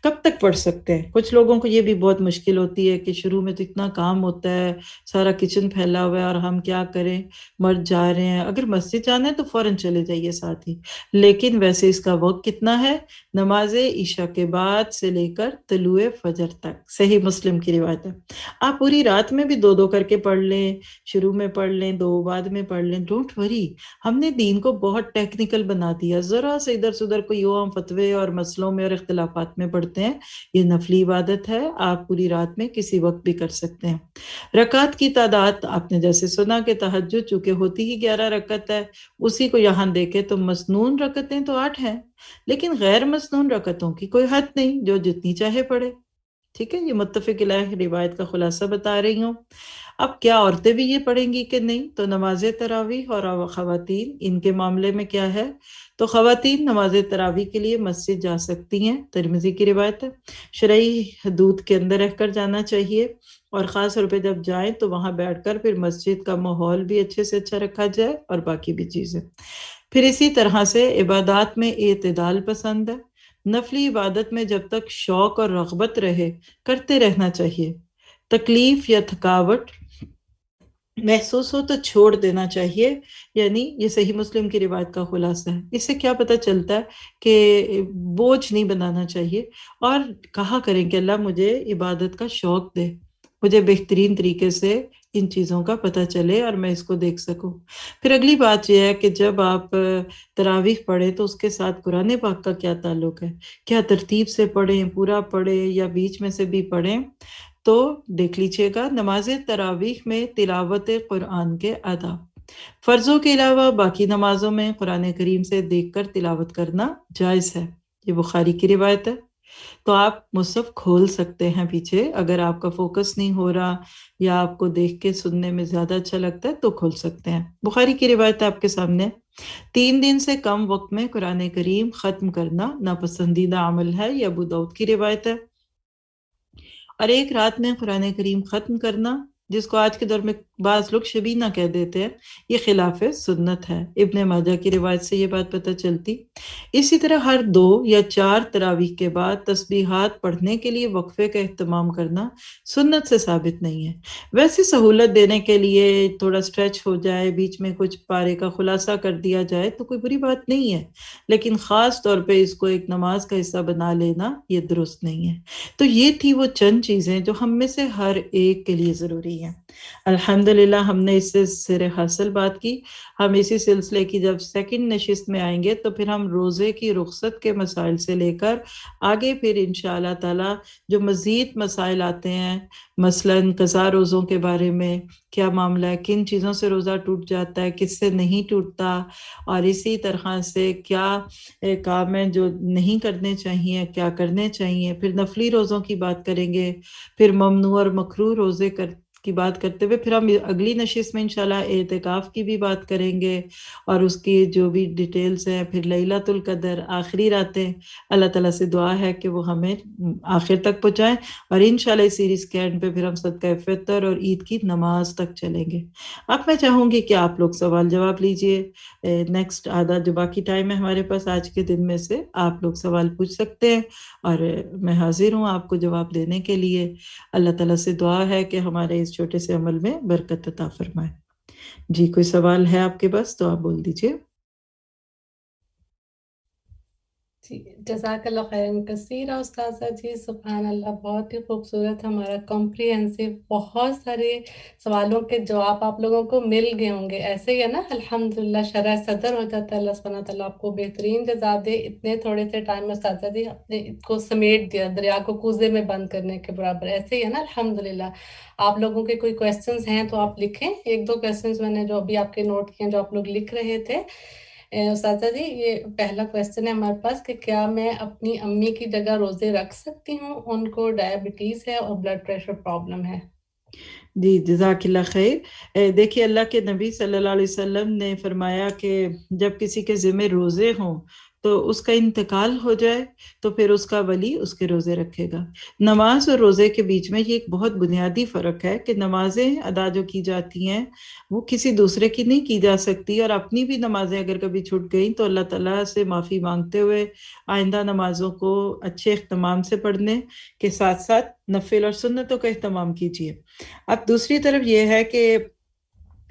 کب تک پڑھ سکتے ہیں؟ کچھ لوگوں کو یہ بھی بہت مشکل ہوتی ہے کہ شروع میں تو اتنا کام ہوتا ہے، سارا کچن پھیلا ہوا ہے اور ہم کیا کریں، مرد جا رہے ہیں، اگر مسجد جانا ہے تو فوراً چلے جائیے ساتھ ہی، لیکن ویسے اس کا وقت کتنا ہے؟ نماز عشاء کے بعد سے لے کر طلوع فجر تک، صحیح مسلم کی روایت ہے۔ آپ پوری رات میں بھی دو دو کر کے پڑھ لیں، شروع میں پڑھ لیں، دو بعد میں پڑھ لیں، ڈونٹ وری۔ ہم نے دین کو بہت ٹیکنیکل بنا دیا، ذرا سے ادھر سے ادھر کوئی ہم فتوے اور مسئلوں میں اور اختلافات میں پڑھتے ہیں۔ یہ نفلی عبادت ہے، آپ پوری رات میں کسی وقت بھی کر سکتے ہیں۔ رکعت کی تعداد آپ نے جیسے سنا کہ تہجد چونکہ ہوتی ہی 11 رکعت ہے، اسی کو یہاں دیکھیں تو مسنون رکعتیں تو 8 ہیں، لیکن غیر مسنون رکعتوں کی کوئی حد نہیں، جو جتنی چاہے پڑھے۔ ٹھیک ہے، یہ متفق علیہ روایت کا خلاصہ بتا رہی ہوں۔ اب کیا عورتیں بھی یہ پڑھیں گی کہ نہیں؟ تو نماز تراویح اور خواتین، ان کے معاملے میں کیا ہے؟ تو خواتین نماز تراویح کے لیے مسجد جا سکتی ہیں، ترمذی کی روایت ہے، شرعی حدود کے اندر رہ کر جانا چاہیے، اور خاص طور پہ جب جائیں تو وہاں بیٹھ کر پھر مسجد کا ماحول بھی اچھے سے اچھا رکھا جائے اور باقی بھی چیزیں۔ پھر اسی طرح سے عبادات میں اعتدال پسند ہے، نفلی عبادت میں جب تک شوق اور رغبت رہے کرتے رہنا چاہیے، تکلیف یا تھکاوٹ محسوس ہو تو چھوڑ دینا چاہیے، یعنی یہ صحیح مسلم کی روایت کا خلاصہ ہے۔ اس سے کیا پتہ چلتا ہے کہ بوجھ نہیں بنانا چاہیے، اور کہا کریں کہ اللہ مجھے عبادت کا شوق دے، مجھے بہترین طریقے سے ان چیزوں کا پتہ چلے اور میں اس کو دیکھ سکوں۔ پھر اگلی بات یہ ہے کہ جب آپ تراویح پڑھیں تو اس کے ساتھ قرآن پاک کا کیا تعلق ہے، کیا ترتیب سے پڑھیں، پورا پڑھیں یا بیچ میں سے بھی پڑھیں؟ تو دیکھ لیجئے گا، نماز تراویح میں تلاوت قرآن کے آداب، فرضوں کے علاوہ باقی نمازوں میں قرآن کریم سے دیکھ کر تلاوت کرنا جائز ہے، یہ بخاری کی روایت ہے۔ تو آپ مصحف کھول سکتے ہیں پیچھے، اگر آپ کا فوکس نہیں ہو رہا یا آپ کو دیکھ کے سننے میں زیادہ اچھا لگتا ہے تو کھول سکتے ہیں، بخاری کی روایت آپ کے سامنے۔ 3 دن سے کم وقت میں قرآن کریم ختم کرنا ناپسندیدہ عمل ہے، یہ ابو داؤد کی روایت ہے۔ اور ایک رات میں قرآن کریم ختم کرنا، جس کو آج کے دور میں بعض لوگ شبینہ کہہ دیتے ہیں، یہ خلاف سنت ہے، ابن ماجہ کی روایت سے یہ بات پتہ چلتی۔ اسی طرح ہر 2 یا 4 تراویح کے بعد تسبیحات پڑھنے کے لیے وقفے کا اہتمام کرنا سنت سے ثابت نہیں ہے۔ ویسے سہولت دینے کے لیے تھوڑا سٹریچ ہو جائے، بیچ میں کچھ پارے کا خلاصہ کر دیا جائے تو کوئی بری بات نہیں ہے، لیکن خاص طور پہ اس کو ایک نماز کا حصہ بنا لینا یہ درست نہیں ہے۔ تو یہ تھی وہ چند چیزیں جو ہم میں سے ہر ایک کے لیے ضروری ہیں۔ الحمدللہ ہم نے اس سے سر حاصل بات کی۔ ہم اسی سلسلے کی جب سیکنڈ نشست میں آئیں گے تو پھر ہم روزے کی رخصت کے مسائل سے لے کر آگے پھر انشاءاللہ تعالی جو مزید مسائل آتے ہیں، مثلاً قضا روزوں کے بارے میں کیا معاملہ ہے، کن چیزوں سے روزہ ٹوٹ جاتا ہے، کس سے نہیں ٹوٹتا، اور اسی طرح سے کیا کام ہیں جو نہیں کرنے چاہیے، کیا کرنے چاہیے، پھر نفلی روزوں کی بات کریں گے، پھر ممنوع اور مکروہ روزے کی بات کرتے ہوئے پھر ہم اگلی نشست میں انشاءاللہ اعتکاف کی بھی بات کریں گے، اور اس کی جو بھی ڈیٹیلز ہیں، پھر لیلۃ القدر، آخری راتیں، اللہ تعالیٰ سے دعا ہے کہ وہ ہمیں آخر تک پہنچائیں، اور انشاءاللہ اس سیریز کے اینڈ پہ پھر ہم صدقہ فطر اور عید کی نماز تک چلیں گے۔ اب میں چاہوں گی کہ آپ لوگ سوال جواب لیجئے، نیکسٹ آدھا جو باقی ٹائم ہے ہمارے پاس آج کے دن میں سے آپ لوگ سوال پوچھ سکتے ہیں، اور میں حاضر ہوں آپ کو جواب دینے کے لیے۔ اللہ تعالیٰ سے دعا ہے کہ ہمارے اس چھوٹے سے عمل میں برکت عطا فرمائے۔ جی کوئی سوال ہے آپ کے پاس تو آپ بول دیجئے۔ جی جزاک اللہ خیرن کثیرہ استاذہ جی، سبحان اللہ، بہت ہی خوبصورت ہمارا کمپریہنسو، بہت سارے سوالوں کے جواب آپ لوگوں کو مل گئے ہوں گے، ایسے ہی ہے نا، الحمدللہ شرح صدر ہو جاتا ہے، اللہ سبحانہ تعالیٰ آپ کو بہترین جزا دے۔ اتنے تھوڑے سے ٹائم میں استاذہ جی اپنے کو سمیٹ دیا، دریا کو کوزے میں بند کرنے کے برابر، ایسے ہی ہے نا الحمدللہ۔ آپ لوگوں کے کوئی کویسچنز ہیں تو آپ لکھیں، 1-2 کویسچنز میں نے جو ابھی آپ کے نوٹ کیے ہیں جو آپ لوگ لکھ رہے تھے۔ استاذہ جی یہ پہلا کویسچن ہے ہمارے پاس کہ کیا میں اپنی امی کی جگہ روزے رکھ سکتی ہوں؟ ان کو ڈائبٹیز ہے اور بلڈ پریشر پرابلم ہے۔ جی جزاک اللہ خیر۔ دیکھیے اللہ کے نبی صلی اللہ علیہ وسلم نے فرمایا کہ جب کسی کے ذمہ روزے ہوں تو اس کا انتقال ہو جائے تو پھر اس کا ولی اس کے روزے رکھے گا۔ نماز اور روزے کے بیچ میں یہ ایک بہت بنیادی فرق ہے کہ نمازیں ادا جو کی جاتی ہیں وہ کسی دوسرے کی نہیں کی جا سکتی، اور اپنی بھی نمازیں اگر کبھی چھوٹ گئیں تو اللہ تعالیٰ سے معافی مانگتے ہوئے آئندہ نمازوں کو اچھے اہتمام سے پڑھنے کے ساتھ ساتھ نفل اور سنتوں کا اہتمام کیجیے۔ اب دوسری طرف یہ ہے کہ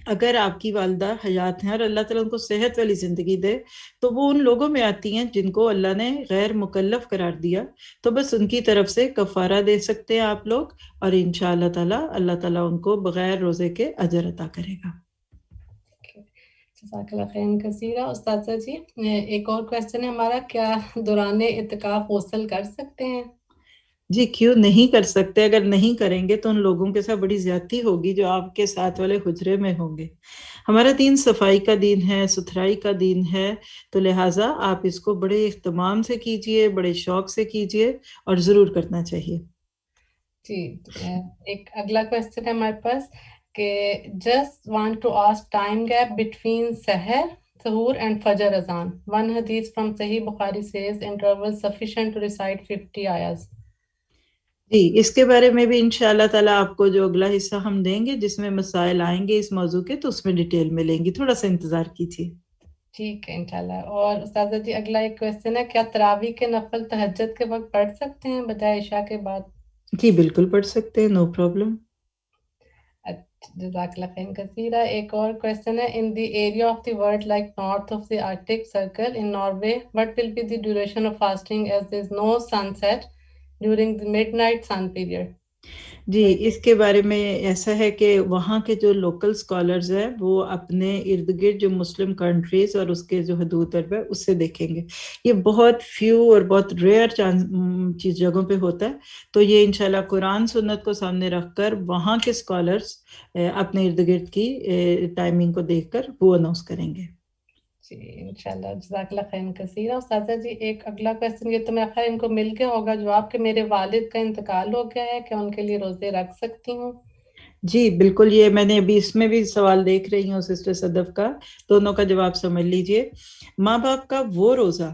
اگر آپ کی والدہ حیات ہیں اور اللہ تعالیٰ ان کو صحت والی زندگی دے تو وہ ان لوگوں میں آتی ہیں جن کو اللہ نے غیر مکلف قرار دیا، تو بس ان کی طرف سے کفارہ دے سکتے ہیں آپ لوگ، اور انشاءاللہ تعالیٰ اللہ تعالیٰ ان کو بغیر روزے کے اجر عطا کرے گا۔ جزاک اللہ خیر کثیرہ۔ استاذہ جی ایک اور کویسچن ہے ہمارا، کیا دوران اعتکاف غسل کر سکتے ہیں؟ جی کیوں نہیں کر سکتے، اگر نہیں کریں گے تو ان لوگوں کے ساتھ بڑی زیادتی ہوگی جو آپ کے ساتھ والے حجرے میں ہوں گے۔ ہمارا دین صفائی کا دین ہے، ستھرائی کا دین ہے، تو لہٰذا آپ اس کو بڑے اہتمام سے کیجئے، بڑے شوق سے کیجئے، اور ضرور کرنا چاہیے۔ جی ایک اگلا کویسچن ہے ہمارے پاس کہ just want to ask time gap between سحور اینڈ فجر اذان. One hadith from Sahih Bukhari says interval sufficient to recite 50 ayahs. جی اس کے بارے میں بھی انشاءاللہ تعالیٰ آپ کو جو اگلا حصہ ہم دیں گے جس میں مسائل آئیں گے اس موضوع کے، تو اس میں ڈیٹیل میں لیں گی، تھوڑا سا انتظار کیجیے۔ ٹھیک ہے انشاءاللہ۔ اور استاذہ جی اگلا ایک کویسچن ہے، کیا تراویح کے نفل تہجد کے وقت پڑھ سکتے ہیں بجائے عشاء کے بعد؟ جی بالکل پڑھ سکتے ہیں، نو پرابلم۔ جزاک اللہ خیر کثیرہ۔ ایک اور کویسچن ہے، in the area of the world like north of the Arctic circle in Norway what will be the duration of fasting as there is no sunset during the midnight sun period? جی اس کے بارے میں ایسا ہے کہ وہاں کے جو لوکل سکالرز ہیں وہ اپنے ارد گرد جو مسلم کنٹریز اور اس کے جو حدود ہے اس سے دیکھیں گے، یہ بہت فیو اور بہت ریئر چیز جگہوں پہ ہوتا ہے، تو یہ انشاءاللہ قرآن سنت کو سامنے رکھ کر وہاں کے سکالرز اپنے ارد گرد کی ٹائمنگ کو دیکھ کر وہ اناؤنس کریں گے۔ جی انشاءاللہ جزاک اللہ خیر کثیرہ۔ استاذہ جی ایک اگلا کویسچن، یہ تو میں خیر ان کو مل کے ہوگا جواب، کہ میرے والد کا انتقال ہو گیا ہے، کیا ان کے لیے روزے رکھ سکتی ہوں؟ جی بالکل، یہ میں نے ابھی اس میں بھی سوال دیکھ رہی ہوں سسٹر صدف کا، دونوں کا جواب سمجھ لیجئے۔ ماں باپ کا وہ روزہ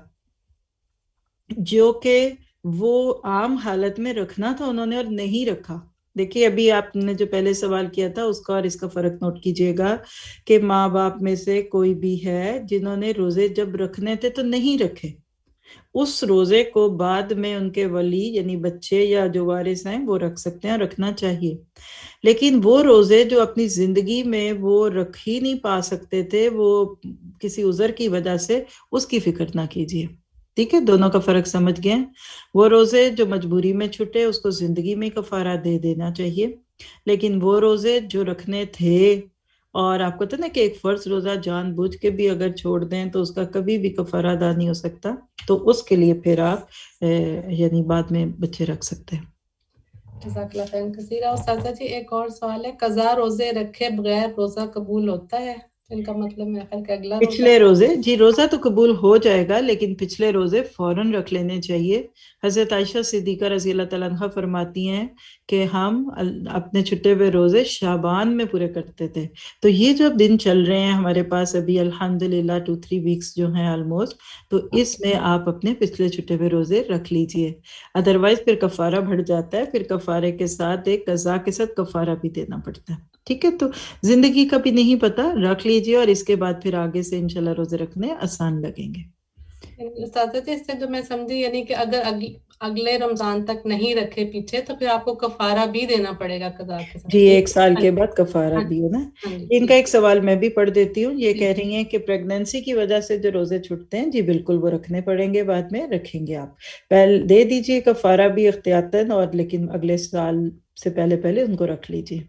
جو کہ وہ عام حالت میں رکھنا تھا انہوں نے اور نہیں رکھا، دیکھیے ابھی آپ نے جو پہلے سوال کیا تھا اس کا اور اس کا فرق نوٹ کیجئے گا کہ ماں باپ میں سے کوئی بھی ہے جنہوں نے روزے جب رکھنے تھے تو نہیں رکھے، اس روزے کو بعد میں ان کے ولی یعنی بچے یا جو وارث ہیں وہ رکھ سکتے ہیں، رکھنا چاہیے، لیکن وہ روزے جو اپنی زندگی میں وہ رکھ ہی نہیں پا سکتے تھے، وہ کسی عذر کی وجہ سے، اس کی فکر نہ کیجیے، ٹھیک ہے؟ دونوں کا فرق سمجھ گئے؟ وہ روزے جو مجبوری میں چھٹے اس کو زندگی میں کفارہ دے دینا چاہیے، لیکن وہ روزے جو رکھنے تھے، اور آپ کو پتہ نا کہ ایک فرض روزہ جان بوجھ کے بھی اگر چھوڑ دیں تو اس کا کبھی بھی کفارہ ادا نہیں ہو سکتا، تو اس کے لیے پھر آپ یعنی بعد میں بچے رکھ سکتے ہیں۔ جزاک اللہ خیر کثیرہ۔ استاذہ جی ایک اور سوال ہے، قضا روزے رکھے بغیر روزہ قبول ہوتا ہے؟ ان کا مطلب میرا خیال کہ اگلا پچھلے روزے، جی روزہ تو قبول ہو جائے گا لیکن پچھلے روزے فوراً رکھ لینے چاہیے۔ حضرت عائشہ صدیقہ رضی اللہ تعالیٰ عنہ فرماتی ہیں کہ ہم اپنے چھٹے ہوئے روزے شعبان میں پورے کرتے تھے، تو یہ جو اب دن چل رہے ہیں ہمارے پاس ابھی الحمدللہ 2-3 ویکس جو ہیں آلموسٹ، تو اس میں آپ اپنے پچھلے چھٹے ہوئے روزے رکھ لیجئے، ادروائز پھر کفارہ بڑھ جاتا ہے، پھر کفارے کے ساتھ ایک قضا کے ساتھ کفارہ بھی دینا پڑتا ہے، ٹھیک ہے؟ تو زندگی کا بھی نہیں پتا، رکھ لیجئے اور اس کے بعد پھر آگے سے انشاءاللہ روزے رکھنے آسان لگیں گے۔ استاذہ جی اس سے جو میں سمجھی یعنی کہ اگر اگلے رمضان تک نہیں رکھے پیچھے تو پھر آپ کو کفارہ بھی دینا پڑے گا قضا کے ساتھ؟ جی 1 سال کے بعد کفارہ بھی ہے نا۔ ان کا ایک سوال میں بھی پڑھ دیتی ہوں، یہ کہہ رہی ہیں کہ پریگننسی کی وجہ سے جو روزے چھوٹتے ہیں، جی بالکل وہ رکھنے پڑیں گے، بعد میں رکھیں گے آپ، پہلے دے دیجئے کفارہ بھی احتیاطاً، اور لیکن اگلے سال سے پہلے ان کو رکھ لیجئے۔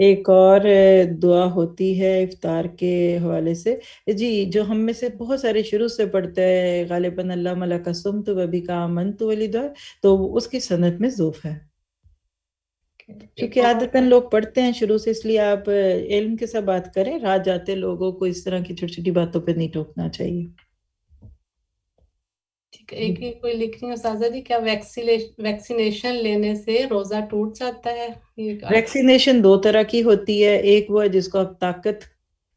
ایک اور دعا ہوتی ہے افطار کے حوالے سے، جی جو ہم میں سے بہت سارے شروع سے پڑھتے ہیں غالباً اللہ ملک سمت و بی کا آمنت والی دعا، تو اس کی سند میں ضعف ہے، کیونکہ عادتاً لوگ پڑھتے ہیں شروع سے، اس لیے آپ علم کے ساتھ بات کریں، راہ جاتے لوگوں کو اس طرح کی چھوٹی چھوٹی باتوں پہ نہیں ٹوکنا چاہیے۔ ایک ہی کوئی لکھ رہی ہے استاذہ جی، کیا ویکسینیشن لینے سے روزہ ٹوٹ جاتا ہے؟ ویکسینیشن 2 طرح کی ہوتی ہے، ایک وہ ہے جس کو آپ طاقت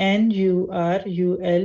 NURULQURAN,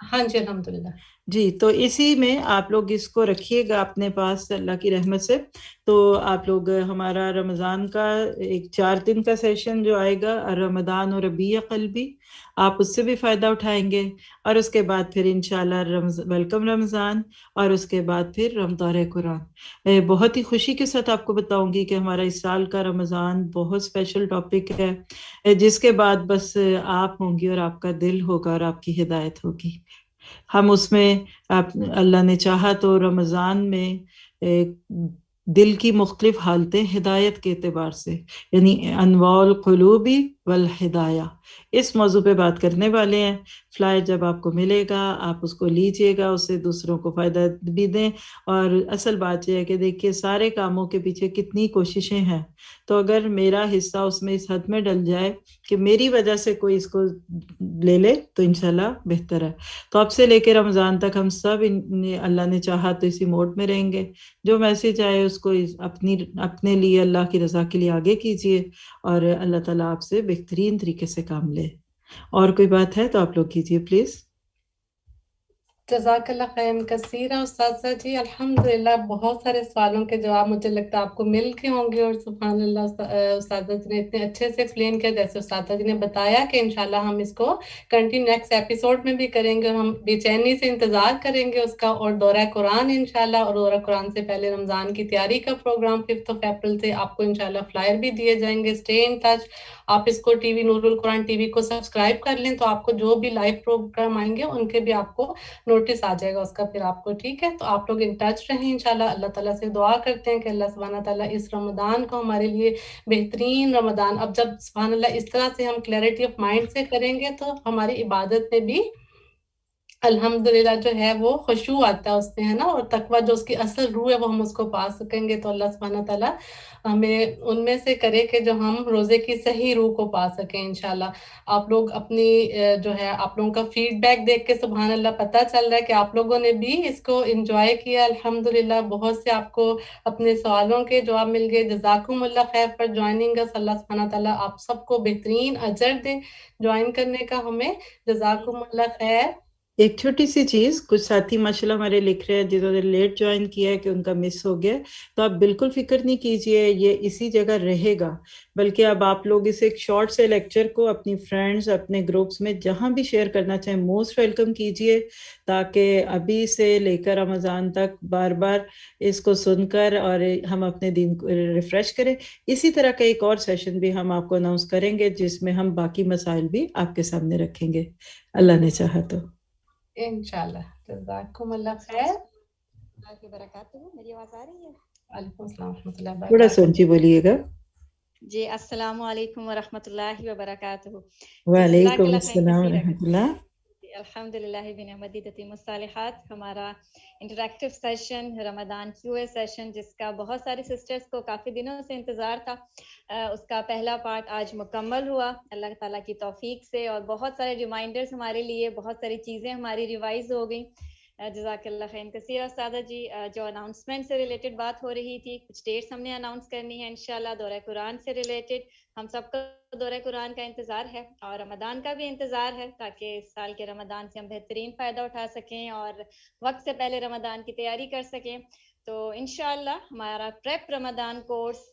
ہاں جی الحمدللہ. جی تو اسی میں آپ لوگ اس کو رکھیے گا اپنے پاس اللہ کی رحمت سے. تو آپ لوگ ہمارا رمضان کا ایک 4 دن کا سیشن جو آئے گا رمضان اور ربیع قلبی، آپ اس سے بھی فائدہ اٹھائیں گے. اور اس کے بعد پھر انشاءاللہ ویلکم رمضان، اور اس کے بعد پھر دورہ قرآن. بہت ہی خوشی کے ساتھ آپ کو بتاؤں گی کہ ہمارا اس سال کا رمضان بہت اسپیشل ٹاپک ہے، جس کے بعد بس آپ ہوں گی اور آپ کا دل ہوگا اور آپ کی ہدایت ہوگی. ہم اس میں اللہ نے چاہا تو رمضان میں دل کی مختلف حالتیں ہدایت کے اعتبار سے، یعنی انواع القلوبی والہدایہ، اس موضوع پہ بات کرنے والے ہیں. فلائر جب آپ کو ملے گا آپ اس کو لیجئے گا، اس سے دوسروں کو فائدہ بھی دیں. اور اصل بات یہ ہے کہ دیکھیے سارے کاموں کے پیچھے کتنی کوششیں ہیں، تو اگر میرا حصہ اس میں اس حد میں ڈل جائے کہ میری وجہ سے کوئی اس کو لے لے تو انشاءاللہ بہتر ہے. تو اب سے لے کے رمضان تک ہم سب اللہ نے چاہا تو اسی موڈ میں رہیں گے. جو میسج آئے اس کو اپنے لیے اللہ کی رضا کے لیے آگے کیجئے، اور اللہ تعالیٰ آپ سے بہترین طریقے سے کام لے. اور کوئی بات ہے تو آپ لوگ کیجئے پلیز. جزاک اللہ خیر کثیرا استاذہ جی. الحمدللہ بہت سارے سوالوں کے جواب مجھے لگتا ہے آپ کو مل کے ہوں گے، اور سبحان اللہ استاذہ جی نے اتنے اچھے سے ایکسپلین کیا، جیسے استاذہ جی نے بتایا کہ انشاءاللہ ہم اس کو کنٹینیو نیکسٹ ایپیسوڈ میں بھی کریں گے، اور ہم بے چینی سے انتظار کریں گے اس کا. اور دورہ قرآن انشاءاللہ، اور دورہ قرآن سے پہلے رمضان کی تیاری کا پروگرام 5 اپریل سے آپ کو انشاءاللہ فلائر بھی دیے جائیں گے. Stay in touch. آپ اس کو ٹی وی نور القرآن ٹی وی کو سبسکرائب کر لیں، تو آپ کو جو بھی لائیو پروگرام آئیں گے ان کے بھی آپ کو نوٹس آ جائے گا اس کا پھر آپ کو. ٹھیک ہے، تو آپ لوگ ان ٹچ رہیں انشاءاللہ. اللہ تعالیٰ سے دعا کرتے ہیں کہ اللہ سبحانہ تعالیٰ اس رمضان کو ہمارے لیے بہترین رمضان، اب جب سبحان اللہ اس طرح سے ہم کلیئرٹی آف مائنڈ سے کریں گے تو ہماری عبادت میں بھی الحمدللہ جو ہے وہ خشوع آتا ہے اس میں، ہے نا، اور تقویٰ جو اس کی اصل روح ہے وہ ہم اس کو پا سکیں گے. تو اللہ سبحانہ تعالیٰ ہمیں ان میں سے کرے کہ جو ہم روزے کی صحیح روح کو پا سکیں انشاءاللہ. آپ لوگ اپنی جو ہے آپ لوگوں کا فیڈ بیک دیکھ کے سبحان اللہ پتہ چل رہا ہے کہ آپ لوگوں نے بھی اس کو انجوائے کیا الحمدللہ. بہت سے آپ کو اپنے سوالوں کے جواب مل گئے. جزاکم اللہ خیر فار جوائننگ اس. اللہ سبحانہ تعالیٰ آپ سب کو بہترین اجر دے جوائن کرنے کا ہمیں. جزاکم اللہ خیر. ایک چھوٹی سی چیز، کچھ ساتھی ماشاءاللہ ہمارے لکھ رہے ہیں جنہوں نے لیٹ جوائن کیا ہے کہ ان کا مس ہو گیا، تو آپ بالکل فکر نہیں کیجئے، یہ اسی جگہ رہے گا. بلکہ اب آپ لوگ اس ایک شارٹ سے لیکچر کو اپنی فرینڈز اپنے گروپس میں جہاں بھی شیئر کرنا چاہیں موسٹ ویلکم کیجئے، تاکہ ابھی سے لے کر رمضان تک بار بار اس کو سن کر اور ہم اپنے دین کو ریفریش کریں. اسی طرح کا ایک اور سیشن بھی ہم آپ کو اناؤنس کریں گے جس میں ہم باقی مسائل بھی آپ کے سامنے رکھیں گے، اللہ نے چاہا تو. انشاءاللہ. جزاکم اللہ خیر. اللہ کی برکاتہ. میری آواز آ رہی ہے؟ وعلیکم السلام ورحمۃ اللہ تھوڑا وبرکاتہ. سونچی بولیے گا. جی السلام علیکم ورحمۃ اللہ وبرکاتہ. وعلیکم السلام ورحمۃ اللہ. الحمدللہ بنعمتہ تتم الصالحات. ہمارا انٹریکٹیو سیشن رمضان QA سیشن، جس کا بہت ساری سسٹرز کو کافی دنوں سے انتظار تھا، اس کا پہلا پارٹ آج مکمل ہوا اللہ تعالیٰ کی توفیق سے، اور بہت سارے ریمائنڈرز ہمارے لیے، بہت ساری چیزیں ہماری ریوائز ہو گئیں. جزاک اللہ خیر کثیر استاذہ جی. جو اناؤنسمنٹ سے ریلیٹڈ بات ہو رہی تھی، کچھ ڈیٹس ہم نے اناؤنس کرنی ہے انشاءاللہ. دورہ قرآن سے ریلیٹڈ ہم سب کا دورہ قرآن کا انتظار ہے، اور رمضان کا بھی انتظار ہے، تاکہ اس سال کے رمضان سے ہم بہترین فائدہ اٹھا سکیں اور وقت سے پہلے رمضان کی تیاری کر سکیں. تو انشاءاللہ ہمارا پریپ رمضان کورس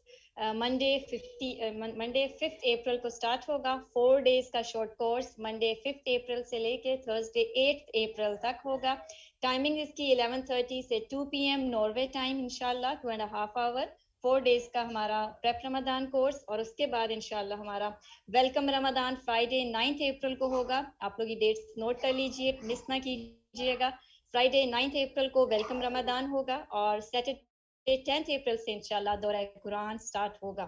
منڈے 5 اپریل کو سٹارٹ ہوگا. 4 days کا شارٹ کورس منڈے 5 اپریل سے لے کے تھرسڈے 8 اپریل تک ہوگا. ٹائمنگ اس کی 11:30 سے 2 PM ناروے ٹائم انشاءاللہ. 2.5 hour 4 days کا ہمارا پریپ رمضان کورس. اور اس کے بعد انشاءاللہ ہمارا ویلکم رمضان فرائیڈے 9 اپریل کو ہوگا. آپ لوگ یہ ڈیٹس نوٹ کر لیجئے، مس نہ کیجئے گا. فرائیڈے 9 اپریل کو ویلکم رمضان ہوگا، اور سیٹرڈے 10 اپریل سے انشاءاللہ دورہ قرآن سٹارٹ ہوگا.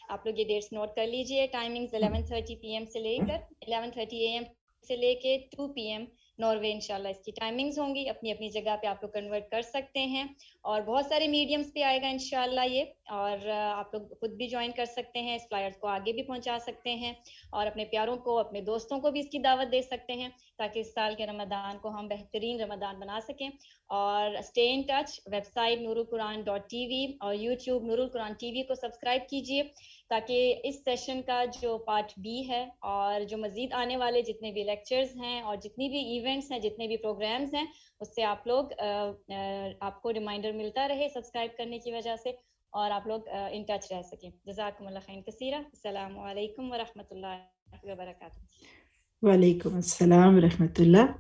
آپ لوگ یہ ڈیٹس نوٹ کر لیجئے. ٹائمنگز 11:30 PM سے لے کر 11:30 AM سے لے کے 2 PM ناروے انشاءاللہ اس کی ٹائمنگز ہوں گی. اپنی اپنی جگہ پہ آپ لوگ کنورٹ کر سکتے ہیں، اور بہت سارے میڈیمز پہ آئے گا انشاءاللہ یہ، اور آپ لوگ خود بھی جوائن کر سکتے ہیں، اس فلائرز کو آگے بھی پہنچا سکتے ہیں، اور اپنے پیاروں کو، اپنے دوستوں کو بھی اس کی دعوت دے سکتے ہیں، تاکہ اس سال کے رمضان کو ہم بہترین رمضان بنا سکیں. اور stay in touch. Website nurulquran.tv اور یوٹیوب نور القرآن TV کو سبسکرائب کیجیے، تاکہ اس سیشن کا جو پارٹ B ہے، اور جو مزید آنے والے جتنے بھی لیکچرز ہیں اور جتنی بھی ایونٹ ایونٹس ہیں, جتنے بھی پروگرامز ہیں, اس سے آپ لوگ آپ کو ریمائنڈر ملتا رہے سبسکرائب کرنے کی وجہ سے, اور آپ لوگ ان ٹچ رہ سکیں. جزاکم اللہ خیر کثیرہ. السلام علیکم ورحمۃ اللہ وبرکاتہ. وعلیکم السلام ورحمۃ اللہ.